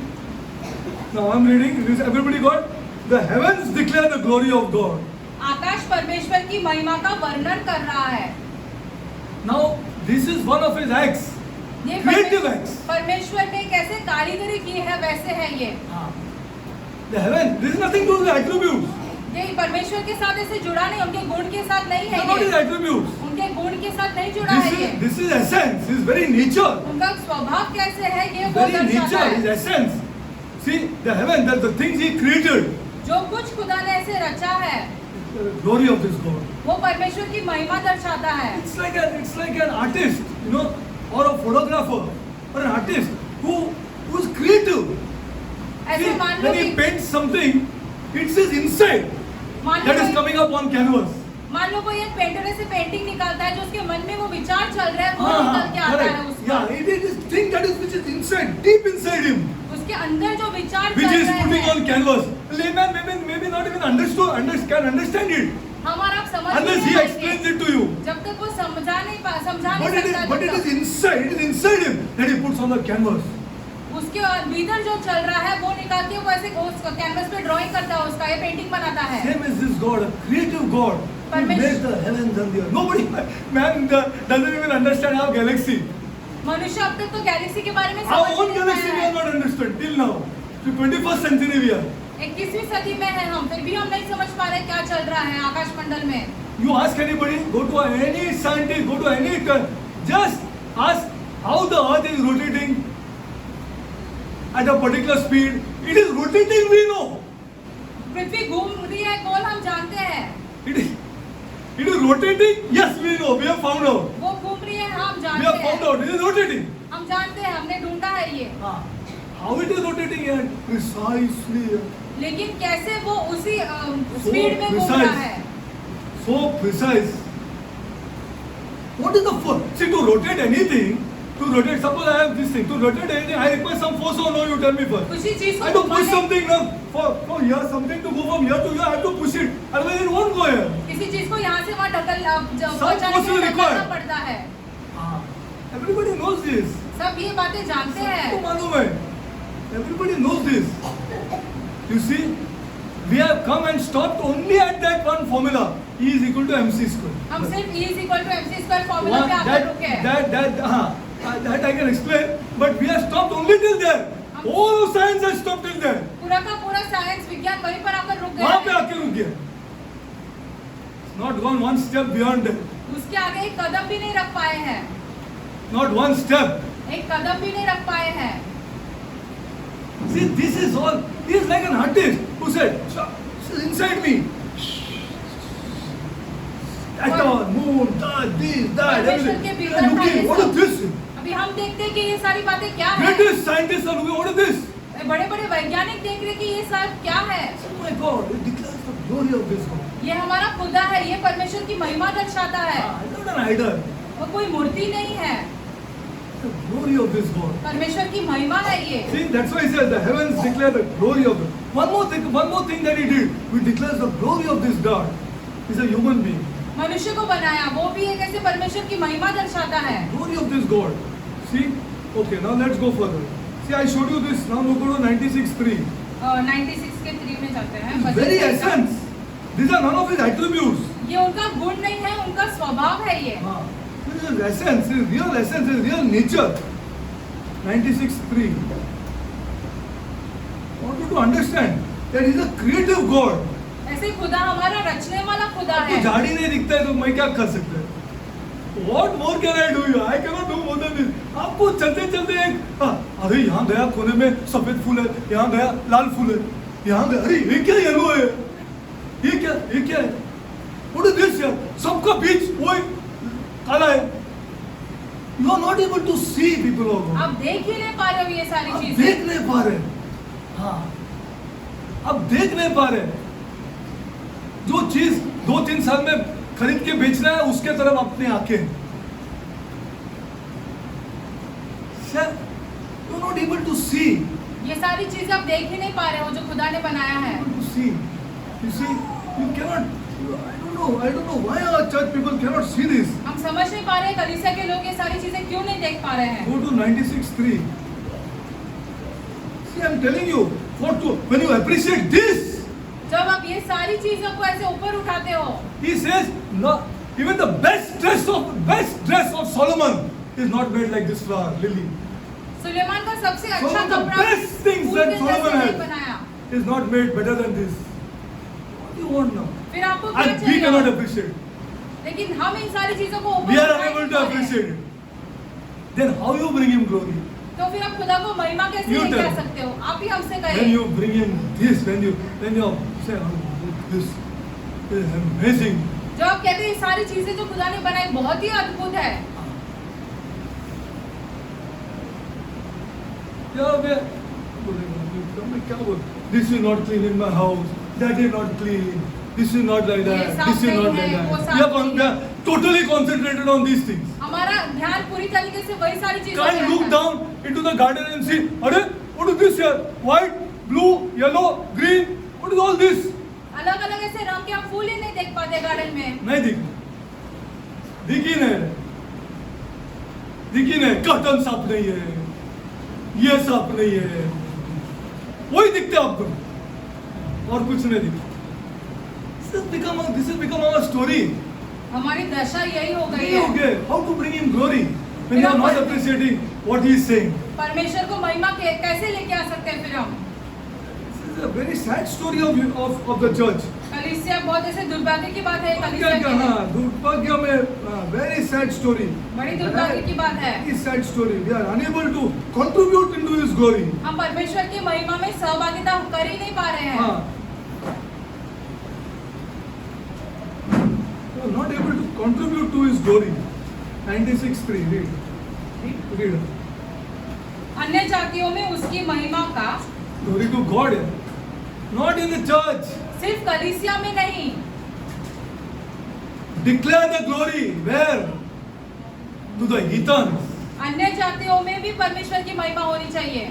Now I'm reading. Is everybody got? The heavens declare the glory of God. आकाश परमेश्वर की महिमा का वर्णन कर रहा है। Now this is one of his acts. ये Creative acts. परमेश्वर ने कैसे कारीगरी की है वैसे है ये। The heaven. This is nothing to do with the attributes. ये परमेश्वर के साथ ऐसे जुड़ा नहीं, उनके गुण के साथ नहीं है Not his ये। attributes. उनके गुण के साथ नहीं जुड़ा है ये। This is essence. His very nature. उनका स्वभाव कैसे है ये वो Very दर्शाता nature. है। His essence. See the heaven. That the things he created. जो कुछ खुदा ने ऐसे रचा है, The glory of this God. वो परमेश्वर की महिमा दर्शाता है। It's like an artist, you know, or a photographer, or an artist who's creative. ऐसे See, मान लो when he कि paints something, it's his insight that is coming up on canvas. मान लो कोई एक पेंटर ऐसे पेंटिंग निकालता है जो उसके मन में वो विचार चल रहा है वो निकल के आता है Correct. उसमें। Yeah, it is thing that is which is inside, deep inside him, उसके अंदर जो विचार which चल is रहे putting हैं, on canvas. Layman maybe not even can understand it हम और आप समझ unless नहीं he पाएंगे। explains it to you. जब तक वो समझा नहीं But सकता it जब is तक inside. It is inside him that he puts on the canvas. उसके भीतर जो चल रहा है वो निकाल के वो ऐसे कैनवस पे ड्राइंग करता है, उसका ये पेंटिंग बनाता है। Same as this God, a creative God, who made the heavens and the earth. Nobody, man, doesn't even understand our galaxy. मनुष्य अब तक तो गैलेक्सी के बारे में Our समझ own नहीं galaxy we पाया have है। not understood till now. To 21st century we are. 21वीं सदी में है हम, फिर भी हम नहीं समझ पा रहे क्या चल रहा है आकाश मंडल में। You ask anybody, go to any scientist, go to any, just ask how the earth is rotating at a particular speed. It is rotating, we know. पृथ्वी घूम रही है गोल, हम जानते हैं। It is rotating, yes we know, we have found out. वो घूम रही है, हम We जानते have found हैं। out, it is rotating. हम जानते हैं, हमने ढूंढा है ये। How it is rotating here? Precisely. लेकिन कैसे वो उसी स्पीड में घूम रहा है? So precise. What is the force? See, to rotate anything, suppose I have this thing, to rotate anything, I require some force or no, you tell me first. उसी चीज I को have to push घुमाने, something now. For here, something to go from here to here, I have to push it. Otherwise it won't go here. किसी चीज को यहाँ से वहाँ ढकल Some पहुँचाने force के will लिए require. ढकलना पड़ता है। Everybody knows this. सब ये बातें जानते सबको हैं। मालूम है. Everybody knows this. You see, we have come and stopped only at that one formula. E is equal to mc square. हम सिर्फ E is equal to MC square formula पे आकर रुके हैं। That I can explain, but we have stopped only till there. All of science has stopped till there. पूरा का पूरा science विज्ञान वहीं पर आकर रुक वहाँ पे गया है। आके रुक गया. It's not gone one step beyond that. उसके आगे एक कदम भी नहीं रख पाए हैं। Not one step. एक कदम भी नहीं रख पाए हैं। See, this is all. He is like an artist who said, "This is inside me." Atom, moon, that, this, that, परमेश्वर के everything. भीतर They are था ये looking. What सब। is this? अभी हम देखते हैं कि ये सारी बातें क्या है। Greatest scientists are looking. What is this? बड़े बड़े वैज्ञानिक देख रहे कि ये सब क्या है। Oh my God! It declares the glory of this God. ये हमारा खुदा है, ये परमेश्वर की महिमा दर्शाता है। It's not an idol. वो कोई मूर्ति नहीं है, The glory of this God. परमेश्वर की महिमा है ये। See, that's why he says the heavens declare the glory of it. One more thing that he did. He declares the glory of this God. He's a human being. मनुष्य को बनाया, वो भी एक ऐसे परमेश्वर की महिमा दर्शाता है। Glory of this God. See? Okay, now let's go further. See, I showed you this. Now look at 96:3. 96 के 3 में चलते हैं। His very essence. These are none of his attributes. ये उनका गुण नहीं है, उनका स्वभाव है ये। This is his essence, his real essence, his real nature. 96:3. I want you to understand that he's a creative God. ऐसे खुदा हमारा रचने वाला खुदा आपको है। झाड़ी नहीं दिखता है तो मैं क्या कर सकता है? What more can I do? I cannot do more than this. आपको चलते चलते एक अरे यहाँ गया कोने में सफेद फूल है, यहाँ गया लाल फूल है, यहाँ गया अरे ये क्या येलो है, ये क्या है? What is this यार? सबका बीच वो काला है. You are not able to see people of God. आप देख ही नहीं पा रहे हो ये सारी आप चीजें। देख नहीं पा रहे. हाँ, आप देख नहीं पा रहे. जो चीज 2-3 साल में खरीद के बेचना है उसके तरफ अपनी आंखें. You're not able to see. ये सारी चीजें आप देख ही नहीं पा रहे हो जो खुदा ने बनाया है. Able to see. You see, you cannot. I don't know why our church people cannot see this. हम समझ नहीं पा रहे कलीसिया के लोग ये सारी चीजें क्यों नहीं देख पा रहे हैं. Go to 96:3. See, I'm telling you, when you appreciate this, जब आप ये सारी चीजों को ऐसे ऊपर उठाते हो, he says, no, even the best dress of Solomon is not made like this flower, lily. Suleman का सबसे अच्छा Some of the कपड़ा best things फूल that के Solomon जैसे नहीं had बनाया. is not made better than this. What do you want now? फिर आपको क्या And we चाहिए? cannot appreciate. लेकिन हम इन सारी चीजों को ऊपर We are उठा ही unable नहीं to पा रहे हैं. appreciate it. Then how you bring him glory? तो फिर आप खुदा को महिमा कैसे You नहीं tell. कह सकते हो? आप ही हमसे When कहिए. you bring him this, when you say, oh, this is amazing. जो आप कहते हैं ये सारी चीजें जो खुदा ने बनाई बहुत ही अद्भुत है. This is not clean in my house. That is not clean. This is not like ये that. साफ This is not नहीं like है, वो that. साफ We नहीं are totally concentrated on these things. हमारा ध्यान पूरी तरीके से वही सारी चीजों पे Can't look है. down into the garden and see, Are, what is this here? White, blue, yellow, green. What is all this? अलग अलग ऐसे रंग के हम फूल ही नहीं देख पाते गार्डन में. नहीं दिखी नहीं. कर्टन साफ नहीं है, ये साफ नहीं है, वही दिखते आपको और कुछ नहीं दिखता. This has become our story. हमारी दशा यही हो गई है. Okay, how to bring him glory when you are not appreciating what he is saying? परमेश्वर को महिमा कैसे लेके आ सकते हैं फिर हम? This is a very sad story of the church. कलीसिया बहुत ऐसे दुर्भाग्य की बात है क्या कलीसिया क्या के लिए. हाँ दुर्भाग्य में very sad story. बड़ी दुर्भाग्य की बात है. Very sad story. We are unable to contribute into his glory. हम परमेश्वर की महिमा में सहभागिता कर ही नहीं पा रहे हैं. हाँ. We are not able to contribute to his glory. 96:3 read. अन्य जातियों में उसकी महिमा का Glory to God. Not in the church. सिर्फ कलीसिया में नहीं. Declare the glory. Where? To the heathens. अन्य जातियों में भी परमेश्वर की महिमा होनी चाहिए.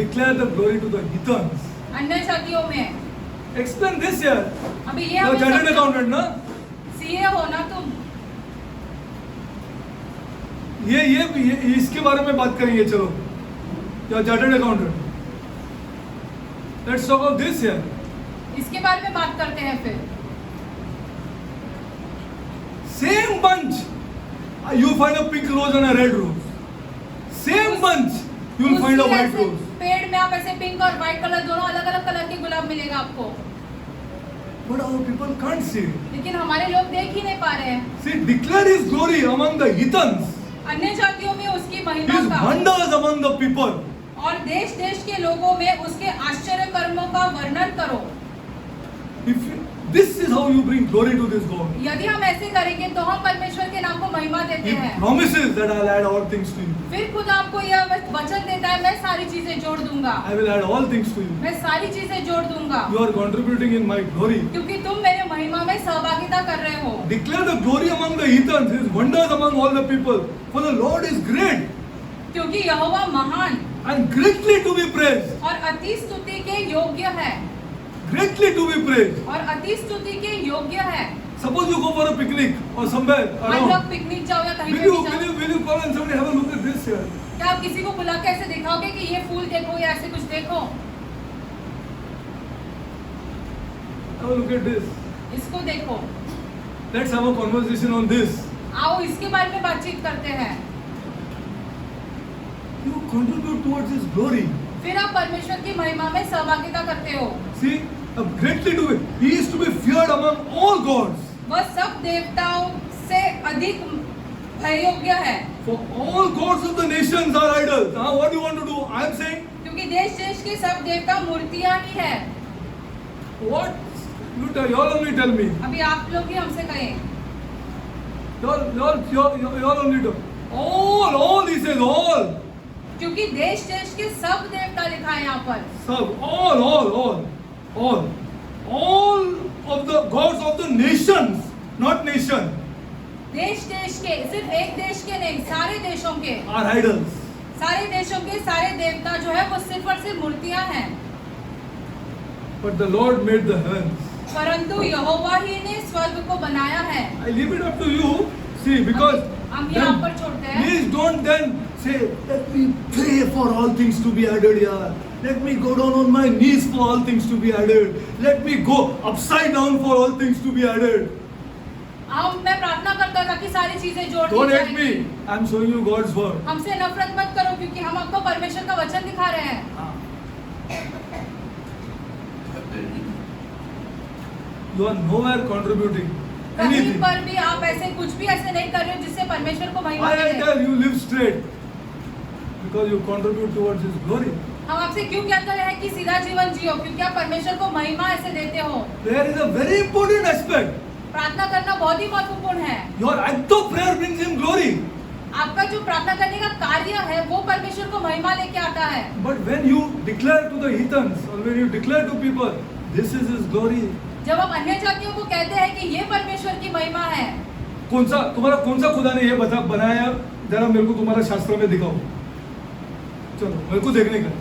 Declare the glory to the heathens. अन्य जातियों में. Explain this here. अभी ये You are chartered accountant ना? सीए हो ना तुम. ये इसके बारे में बात करेंगे चलो. You are chartered accountant. Let's talk of this here. इसके बारे में बात करते हैं फिर. Same bunch. You will find a pink rose and a red rose. Same bunch. You will find a उसी white ऐसे rose. पेड़ में आप ऐसे पिंक और व्हाइट कलर दोनों अलग अलग कलर के गुलाब मिलेगा आपको. But our people can't see it. लेकिन हमारे लोग देख ही नहीं पा रहे हैं. See, declare his glory among the heathens. अन्य जातियों में उसकी महिमा His का wonders among the people. और देश देश के लोगों में उसके आश्चर्य कर्मों का वर्णन करो. This is how you bring glory to this God. यदि हम ऐसे करेंगे तो हम परमेश्वर के नाम को महिमा देते He हैं. promises that I'll add all things to you. फिर खुद आपको यह वचन देता है मैं सारी चीजें जोड़ दूंगा. I will add all things to you. मैं सारी चीजें जोड़ दूंगा. You are contributing in my glory. क्योंकि तुम मेरे महिमा में सहभागिता कर रहे हो. Declare the glory among the heathens, his wonders among all the people. For the Lord is great क्योंकि यहोवा महान and greatly to be praised. और अति स्तुति के योग्य है. Greatly to be praised. और अति स्तुति के योग्य है. Suppose you go for a picnic or somewhere मान लो around. पिकनिक जाओ या कहीं Will पे you, भी will जाओ. you, will you call and somebody have a look at this here? क्या आप किसी को बुला के ऐसे दिखाओगे कि ये फूल देखो या ऐसे कुछ देखो. Have a look at this. इसको देखो. Let's have a conversation on this. आओ इसके बारे में बातचीत करते हैं. You contribute towards his glory. फिर आप परमेश्वर की महिमा में सहभागिता करते हो. See, greatly to be. He is to be feared among all gods. वह सब देवताओं से अधिक भययोग्य है. For all gods of the nations are idols. Now what do you want to do? I am saying. क्योंकि देश देश के सब देवता मूर्तियां ही है. What? You all only tell me. अभी आप लोग ही हमसे कहें. You all only tell. All. He says all. क्योंकि देश देश के सब देवता लिखा है यहाँ पर. सब. All. of the gods of the nations, not nation, देश देश के, सिर्फ एक देश के नहीं, सारे देशों के, are idols. सारे देशों के सारे देवता जो है वो सिर्फ और सिर्फ मूर्तियां हैं. But the Lord made the heavens. परंतु यहोवा ही ने स्वर्ग को बनाया है. I leave it up to you. See, because हम यहाँ पर छोड़ते हैं. please don't then say, let me pray for all things to be added here. Let me go down on my knees for all things to be added. Let me go upside down for all things to be added. मैं प्रार्थना करता था कि सारी चीजें जोड़ दी Don't hate जाएंगी. me. I'm showing you God's word. हमसे नफरत मत करो क्योंकि हम आपको परमेश्वर का वचन दिखा रहे हैं. You are nowhere contributing कहीं anything. पर भी आप ऐसे कुछ भी ऐसे नहीं कर रहे हो जिससे परमेश्वर को महिमा I मिले. tell you, live straight because you contribute towards His glory. हम आपसे क्यों कहते हैं कि सीधा जीवन जियो क्योंकि आप परमेश्वर को महिमा ऐसे देते हो. There is a very important aspect. प्रार्थना करना बहुत ही महत्वपूर्ण है. Your act of prayer brings Him glory. आपका जो प्रार्थना करने का कार्य है वो परमेश्वर को महिमा लेके आता है. But when you declare to the heathens or when you declare to people, this is His glory. जब आप अन्य जातियों को कहते हैं कि ये परमेश्वर की महिमा है. तुम्हारा कौन सा खुदा ने ये बनाया, जरा मेरे को तुम्हारा शास्त्र में दिखाओ. चलो मेरे को देखने का.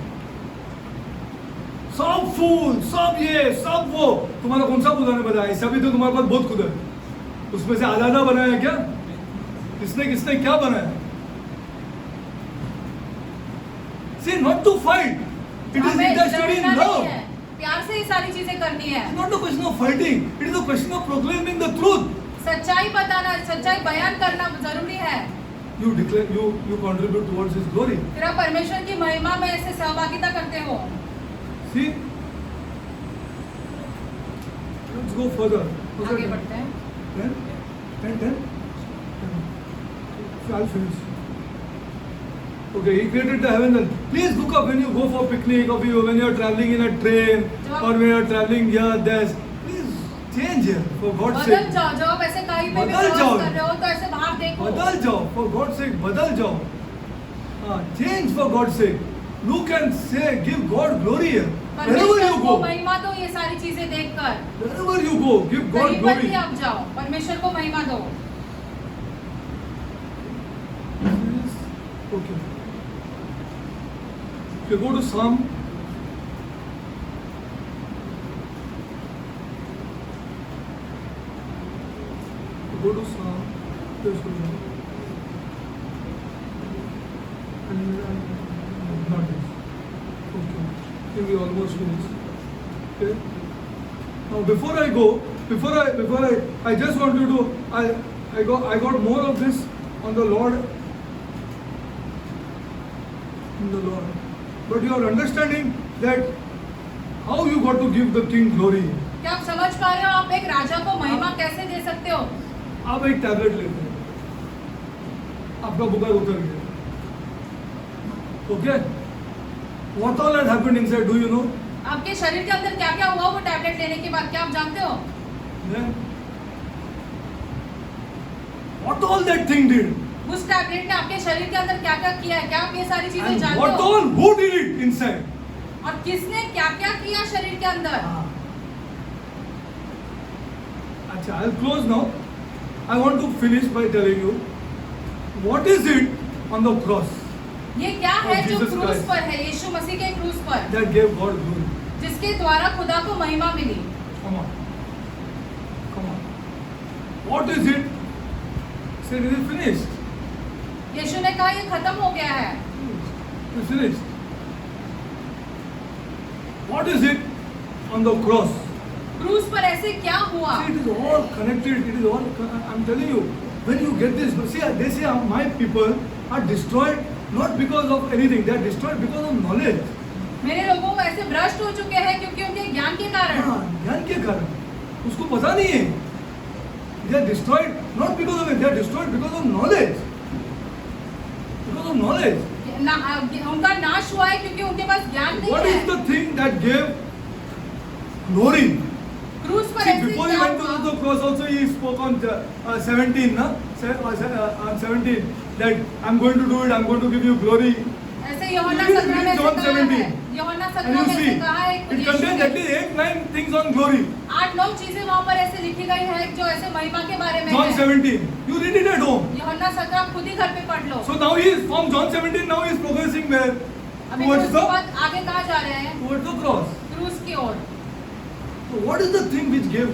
सब फूल, सब ये, सब वो, तुम्हारा कौन सा खुदा ने बनाया? ऐसा भी तो तुम्हारे पास बहुत खुदा है. उसमें से आधा बनाया क्या? किसने क्या बनाया? See, not to fight. It is हमें just to be in लड़ना नहीं love. है. प्यार से ये सारी चीजें करनी है. It's not a question of fighting. It is a question of proclaiming the truth. सच्चाई बताना, सच्चाई बयान करना जरूरी है. You declare, you contribute towards His glory. फिर आप परमेश्वर की महिमा में ऐसे सहभागिता करते हो. See, let's go further. आगे बढ़ते हैं. 10. I'll finish. Okay, He created the heavens. And please look up when you go for picnic, or when you are traveling in a train, or when you are traveling here, there. Please change here, for God's बदल sake. जाओ. जब आप ऐसे कहीं पे भी बदल प्रवास जाओ. कर रहे हो तो ऐसे बाहर देखो. बदल जाओ, for God's sake, बदल जाओ. Change for God's sake. Look and say, give God glory here. Wherever you परमेश्वर को go, महिमा दो ये सारी चीजें देखकर. wherever you go, give God कहीं पर भी glory. आप जाओ परमेश्वर को महिमा दो. Okay. Okay, go to Psalm. Go to Psalm. Just go down. Not this. Okay. I think we almost finished. Okay. Now before I just want you to, I got more of this on the Lord. In the Lord. But you are understanding that how you got to give the king glory. क्या आप समझ पा रहे हो आप एक राजा को महिमा कैसे दे सकते हो? आप एक टैबलेट लेते हैं, आपका बुखार उतर गया. Okay? What all had happened inside? Do you know? आपके शरीर के अंदर क्या क्या हुआ वो टैबलेट लेने के बाद, क्या आप जानते हो? Yeah. What all that thing did? उस टैबलेट ने आपके शरीर के अंदर क्या क्या किया है? क्या आप ये सारी चीजें And जानते what हो? all? Who did it inside? और किसने क्या क्या किया शरीर के अंदर? अच्छा, I'll close now. I want to finish by telling you what is it on the cross ये क्या है जो Jesus क्रूस Christ. पर है, यीशु मसीह के क्रूस पर, that gave God glory. जिसके द्वारा खुदा को महिमा मिली. Come on. What is it? Said it is finished. यीशु ने कहा ये खत्म हो गया है. It is finished. What is it on the cross? क्रूस पर ऐसे क्या हुआ? See, it is all connected. It is all. I'm telling you, when you get this, see, they say my people are destroyed not because of anything. They are destroyed because of knowledge. मेरे लोगों को ऐसे भ्रष्ट हो चुके हैं क्योंकि उनके ज्ञान के कारण. हाँ, ज्ञान के कारण. उसको पता नहीं है. They are destroyed not because of it. They are destroyed because of knowledge. Because of knowledge. उनका नाश हुआ है क्योंकि उनके पास ज्ञान नहीं What है. is the thing that gave glory? क्रूस पर See, ऐसे before he क्या went to हुआ? the cross also he spoke on 17, na? On 17 that I'm going to do it, I'm going to give you glory. ऐसे यूहन्ना Read 17 में John ऐसे कहा 17. है. यूहन्ना And 17 you में see, ऐसे कहा है it यीशु contains ने at least 8-9 things on glory. 8-9 चीजें वहाँ पर ऐसे लिखी गई है जो ऐसे महिमा के बारे में John है। 17. You read it at home. यूहन्ना 17 खुद ही घर पे पढ़ लो। So now he is from John 17. Now he is progressing where? अभी Towards उसके the बाद आगे कहाँ जा रहे हैं? towards the cross. क्रूस की ओर। So what is the thing which gave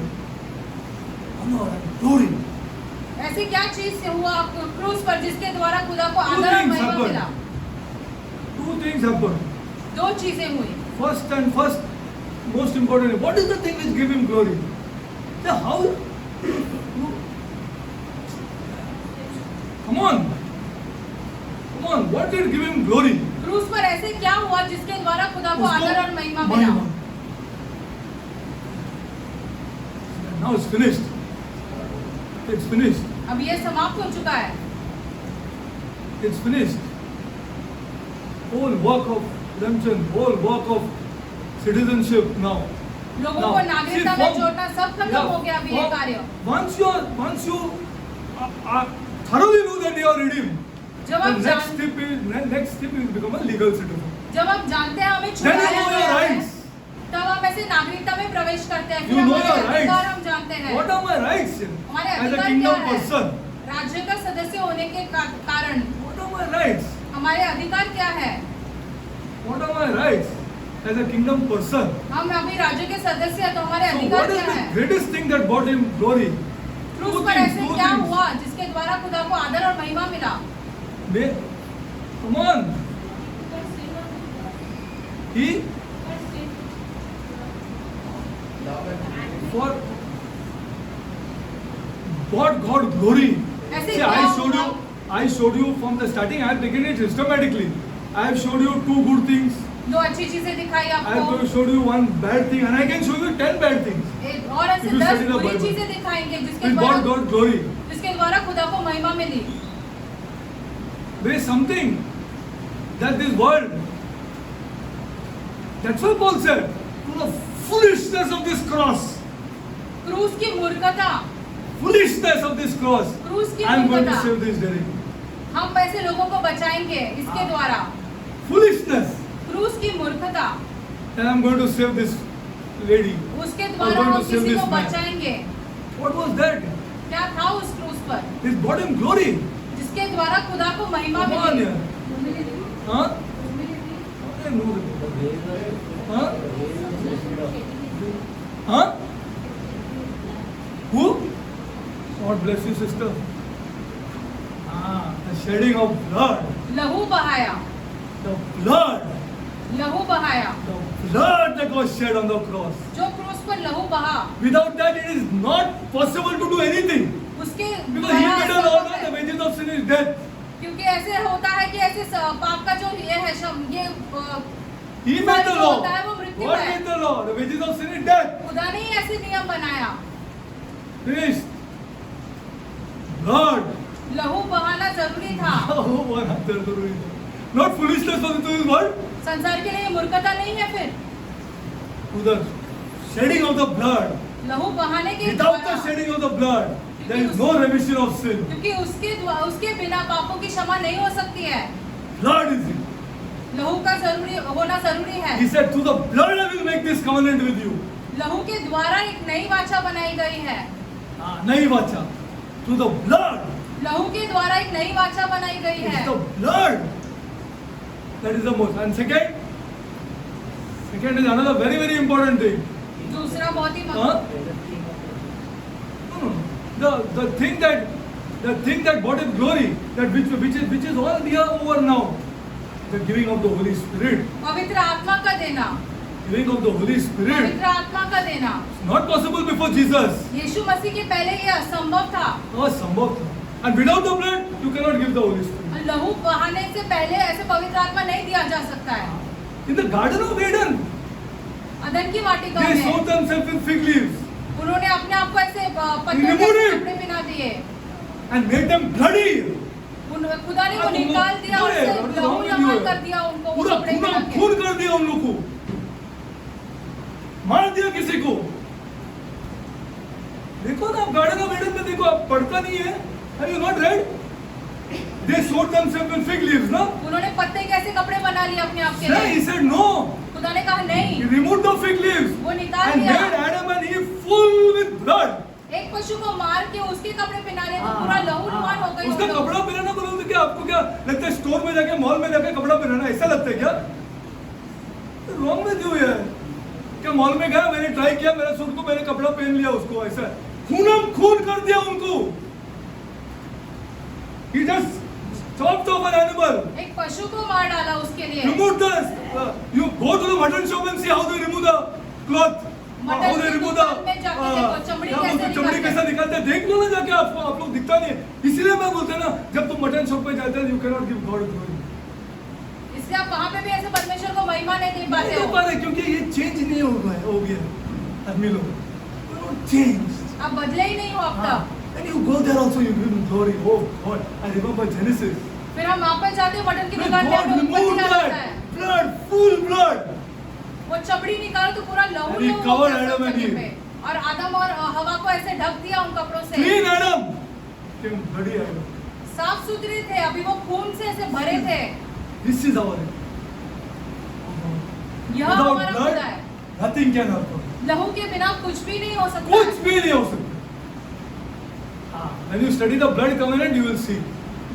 honor and glory? ऐसी क्या चीज से हुआ क्रूस पर जिसके द्वारा खुदा को Two आदर और things महिमा happened. मिला? Two things happened. दो चीजें हुई। First, most important, what is the thing which gave him glory? The how? Come on, what did give him glory? क्रूस पर ऐसे क्या हुआ जिसके द्वारा खुदा को उसको आदर और महिमा मिला? Now it's finished. It's finished. अब ये समाप्त हो चुका है। It's finished. Whole work of redemption, whole work of citizenship now. लोगों Now, को नागरिकता see, में from- जोड़ना सब खत्म Yeah, हो गया अभी ये from- कार्य। Once you thoroughly know that you are redeemed, जब the आप next step is become a legal citizen. जब आप जानते हैं हमें Then you छुड़ाया know your गया है, rights. तब हम ऐसे नागरिकता में प्रवेश करते हैं। You फिर know हमारे your rights. अधिकार हम जानते हैं। What are my rights हमारे as a अधिकार kingdom क्या है? person? राज्य का सदस्य होने के कारण What are my rights? हमारे अधिकार क्या है? What are my rights as a kingdom person? हम अभी राज्य के सदस्य हैं तो हमारे So अधिकार what is क्या the है? greatest thing that brought him glory? क्रूस Two पर things, ऐसे two क्या things. हुआ जिसके द्वारा खुदा को आदर और महिमा मिला? Come on. He for God glory. ऐसे See, क्या I showed you from the starting. I have taken it systematically. I have showed you two good things. दो अच्छी चीजें दिखाई I आपको have showed you one bad thing, and I can show you 10 bad things. और ऐसे If you 10 study the बुरी Bible. चीजें दिखाएंगे जिसके Which द्वारा brought God glory. खुदा को महिमा मिली। There is something that this world. That's why Paul said, to the foolishness of this cross. क्रूस की मूर्खता, Foolishness of this cross. क्रूस की I am going to मूर्खता, save this day. हम ऐसे लोगों को बचाएंगे इसके द्वारा। Foolishness. क्रूस की मूर्खता, And I am going to save this lady. उसके I'm द्वारा going हम to save किसी this को man. बचाएंगे। What was that? क्या था उस क्रूस पर This brought him glory. जिसके द्वारा खुदा को महिमा Come on, milli? yeah. Huh? I know that. Huh? Huh? Who? God bless you, sister. The shedding of blood. लहू बहाया, The blood. लहू बहाया, The blood that was shed on the cross. जो क्रूस पर लहू बहा, Without that, it is not possible to do anything. उसके Because he द्वारा paid ऐसा all होता that, the है। wages of sin is death. क्योंकि ऐसे होता है कि ऐसे पाप का जो ये है ये He made the law. होता है वो मृत्यु God है। made the law. The wages of sin is death. खुदा ने ही ऐसे नियम बनाया। Finished. Blood. लहू बहाना जरूरी था। Oh, what other glory. Not foolishness for this world. संसार के लिए मूर्खता नहीं है फिर To the shedding of the blood. लहू बहाने के Without the द्वारा, shedding of the blood, there is no remission of sin. क्योंकि उसके बिना पापों की क्षमा नहीं हो सकती है। Blood is it. लहू का जरूरी होना जरूरी है। He said, through the blood I will make this covenant with you. लहू के द्वारा एक नई वाचा बनाई गई है। Nahi vacha. Through the blood. लहू के द्वारा एक नई वाचा बनाई गई It's है। the blood. That is the most. And second is another very, very important thing. दूसरा बहुत ही Huh? The thing that brought him glory, that which is all here over now. The giving of the Holy Spirit. पवित्र आत्मा का देना, Giving of the Holy Spirit. पवित्र आत्मा का देना It's not possible before Jesus. यीशु मसीह के पहले ये असंभव था। असंभव था. And without the blood, you cannot give the Holy Spirit. लहू बहाने से पहले ऐसे पवित्र आत्मा नहीं दिया जा सकता है। In the Garden of Eden, अदन की वाटिका they में soaked themselves in fig leaves उन्होंने अपने आप को ऐसे पत्तों removed के it. कपड़े पहना दिए। and made them bloody. खुदा ने वो निकाल दिया और पूरे, उससे लहू लहान कर दिया उनको वो पूरा कपड़े पूरा पहना के। खून कर दिया उन लोग को, मार दिया किसी को। देखो ना, आप गार्डन ऑफ ईडन में देखो, आप पढ़ता नहीं है? Have you not read? They soaked themselves in fig leaves, ना? उन्होंने पत्ते कैसे कपड़े बना लिए अपने आप के He लिए। said no. खुदा ने कहा नहीं, He removed the fig leaves वो निकाल and दिया। made Adam and Eve full with blood. एक पशु को मार के उसके कपड़े पहनाने तो पूरा लहूलुहान हो गए उसका वो लोग। कपड़ा पहनाना बोलो तो क्या आपको क्या लगता है? स्टोर में जाके मॉल में जाके कपड़ा पहनाना ऐसा लगता है क्या? रॉन्ग में क्यों है? क्या मॉल में गया, मैंने ट्राई किया, मेरा सूट को मैंने कपड़ा पहन लिया उसको, ऐसा खून कर दिया उनको। He just chopped off an animal. एक पशु को मार डाला उसके लिए। Remove the you go to the mutton shop and see how they remove the cloth. Mutton How they की remove the दुकान में जाके देखो, चमड़ी क्या कैसे बोलते, चमड़ी निकालते कैसा निकालते हैं, देख लो ना जाके। आपको आप लोग दिखता नहीं है, इसीलिए मैं बोलते ना, जब तुम मटन शॉप पे जाते हो you can not give God glory. इसलिए आप वहाँ पे भी ऐसे परमेश्वर को महिमा नहीं दे पाते नहीं हो। पा रहे, क्योंकि ये चेंज नहीं हो गया आदमी लोग चेंज। आप बदले ही नहीं हो अब तक। And you go there also, you give him glory. Oh God, I remember Genesis. फिर हम वहाँ पर जाते हैं मटन की When दुकान में, God हमें ऊपर removed दिखा blood, जाता है। blood, full blood. वो चमड़ी निकालो तो पूरा लहू And he लहू हो covered गया Adam सब and जगह Eve. पे। और आदम और हवा को ऐसे ढक दिया उन कपड़ों से। Clean Adam. Came bloody Adam. साफ सुथरे थे, अभी वो खून से ऐसे भरे थे। This is our end. यह Without हमारा blood, खुदा है। nothing can happen. लहू के बिना कुछ भी नहीं हो सकता कुछ है। भी नहीं हो सकता। When you study the blood covenant, you will see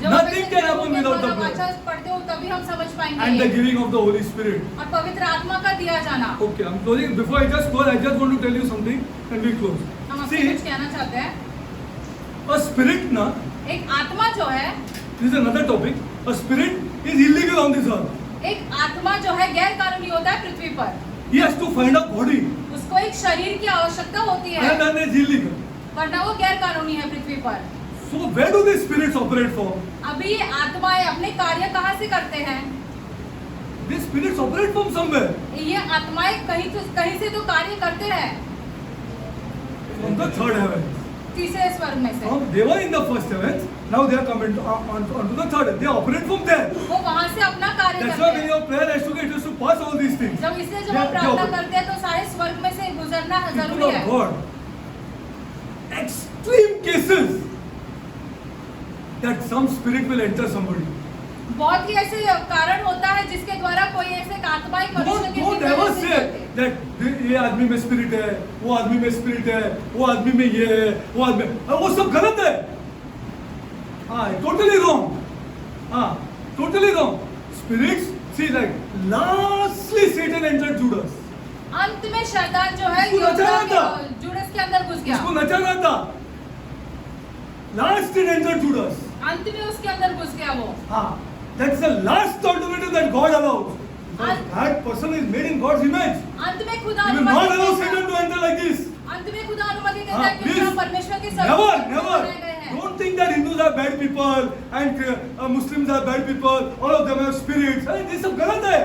जब nothing हम can happen लहू के without the द्वारा blood वाचा पढ़ते हो तभी हम समझ and the पाएंगे। giving of the Holy Spirit. और पवित्र आत्मा का दिया जाना। Okay, I'm closing. Before I just close, I just want to tell you something, and we close. हम आपसे See, कुछ कहना चाहते हैं। a spirit, na, एक आत्मा जो है, this is another topic. A spirit is illegal on this earth. एक आत्मा जो है गैर कानूनी होता है पृथ्वी पर। He has to find a body. उसको एक शरीर की आवश्यकता होती है, And then is illegal. वरना वो गैर कानूनी है पृथ्वी पर। So where do these spirits operate from? अभी ये आत्माएं अपने कार्य कहाँ से करते हैं? These spirits operate from somewhere. ये आत्माएं कहीं से तो कार्य करते हैं, From the third heaven. तीसरे स्वर्ग में से। They were in the first heaven. Now they are coming onto the third. They operate from there. वो वहाँ से अपना कार्य That's why करते when हैं। your prayer has to get us to pass all these things. जब इसलिए जब They हम are प्रार्थना operate. करते हैं तो सारे स्वर्ग में से गुजरना People जरूरी of है। God. Extreme cases that some spirit will enter somebody. बहुत ही ऐसे कारण होता है जिसके द्वारा कोई ऐसे आत्मा एक मनुष्य के Don't भीतर ever ऐसे say करते। that ये आदमी में स्पिरिट है, वो आदमी में स्पिरिट है, वो आदमी में ये है, वो आदमी, वो सब गलत है। हाँ, totally wrong. हाँ, totally wrong. Spirits, see, like lastly Satan entered Judas. अंत में शैतान जो है उसको नचा रहा था। जुड़स के अंदर घुस गया। उसको नचा रहा था। Last it entered Judas. अंत में उसके अंदर घुस गया वो। हाँ, that's the last alternative that God allows. Because that person is made in God's image. अंत में खुदा He will not allow अनुमति Satan देता to enter like this. है। अंत में खुदा अनुमति देता हाँ, है क्योंकि please, हम परमेश्वर के never, स्वरूप में never. बनाए गए हैं। Don't think that Hindus are bad people and Muslims are bad people. All of them have spirits. अरे ये सब गलत है.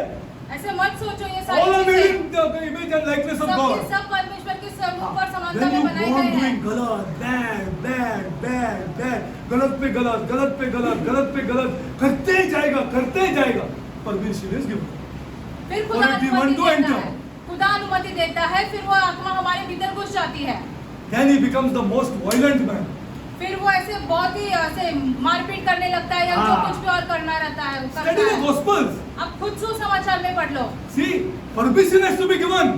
ऐसे मत सोचो ये सारी All are made चीजें। in the image and likeness of सबके God. सब परमेश्वर के स्वरूप और समानता When में you बनाए go on गए doing हैं। गलत, bad, गलत पे गलत, गलत पे गलत, गलत पे गलत, करते ही जाएगा. Permission is given. फिर खुदा For it be one अनुमति to देता enter. है। खुदा अनुमति देता है, फिर वो आत्मा हमारे भीतर घुस जाती है। Then he becomes the most violent man. फिर वो ऐसे बहुत ही ऐसे मारपीट करने लगता है या जो हाँ। कुछ भी और करना रहता है करता Study the है। Gospels. अब खुद सुसमाचार में पढ़ लो। See, permission has to be given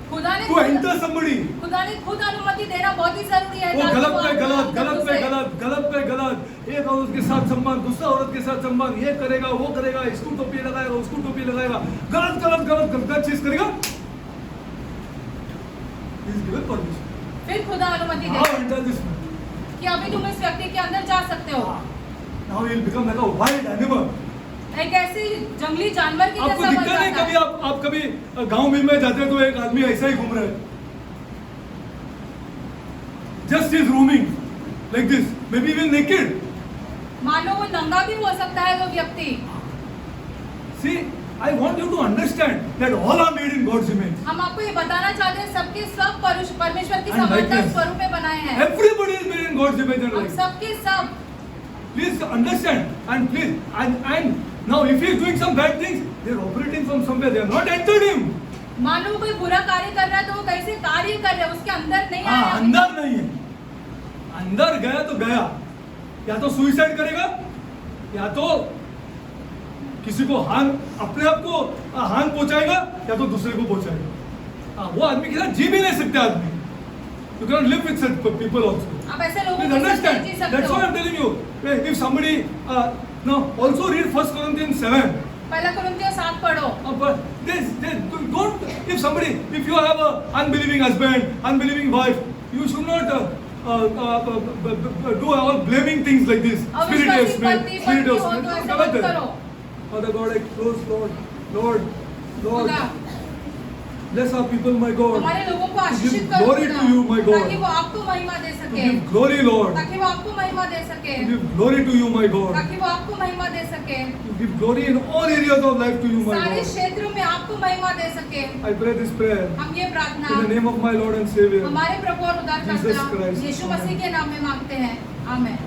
खुदा ने to enter somebody. खुदा ने खुद अनुमति देना बहुत ही जरूरी है। वो ताकि गलत वो पे आत्मा गलत, अंदर गलत पे घुसे। गलत, गलत पे गलत, एक औरत के साथ संबंध, दूसरा औरत के साथ संबंध, ये करेगा, वो करेगा, इसको टोपी लगाएगा, उसको टोपी लगाएगा, गलत चीज करेगा. He is given permission. फिर खुदा अनुमति Now देता है enter this man. कि अभी तुम इस व्यक्ति के अंदर जा सकते हो। Now he will become like a wild animal. एक ऐसे जंगली जानवर की आपको जैसा बन दिखता नहीं जाता कभी है। आप कभी गांव में जाते हैं तो एक आदमी ऐसा ही घूम रहा है. Just is roaming like this, maybe even naked. मानो वो नंगा भी हो सकता है वो व्यक्ति। See, I want you to understand that all are made in God's image. हम आपको ये बताना चाहते हैं सबके सब परमेश्वर की And समानता likeness. स्वरूप में बनाए हैं। Everybody is made in God's image and हम likeness. सबके सब Please understand and please and now if he is doing some bad things, they are operating from somewhere. They have not entered him. मानो कोई बुरा कार्य कर रहा है तो वो कैसे कार्य कर रहा है उसके अंदर नहीं हाँ, आया। अंदर नहीं है. अंदर गया तो गया. या तो सुइसाइड करेगा या तो किसी को हान, अपने आप को हान पहुंचाएगा या तो दूसरे को पहुंचाएगा। वो आदमी के साथ जी भी नहीं सकते आदमी। You cannot live with such people also. आप ऐसे लोगों Please के साथ understand. नहीं जी सकते That's हो। why I'm telling you. If somebody now also read 1 Corinthians 7. पहला कुरिन्थियों 7 पढ़ो। But don't, if you have an unbelieving husband, unbelieving wife, you should not do all blaming things like this. Spirit अविश्वासी is me, पति spirit पत्नी is हो me. तो ऐसा गलत मत है। करो। Father God, I close, Lord, खुदा, bless our people, my God. हमारे लोगों को To आशीषित give करो glory खुदा, to you, my God. ताकि वो आपको महिमा दे To सके, give glory, Lord. ताकि वो आपको महिमा दे सके, To give glory to you, my God. ताकि वो आपको महिमा दे सके, To give glory in all areas of life to you, my सारे God. क्षेत्रों में आपको महिमा दे सके। I pray this prayer हम ये प्रार्थना in the name of my Lord and Savior. हमारे प्रभु और Jesus उद्धारकर्ता Christ. यीशु मसीह के नाम में मांगते हैं, आमेन।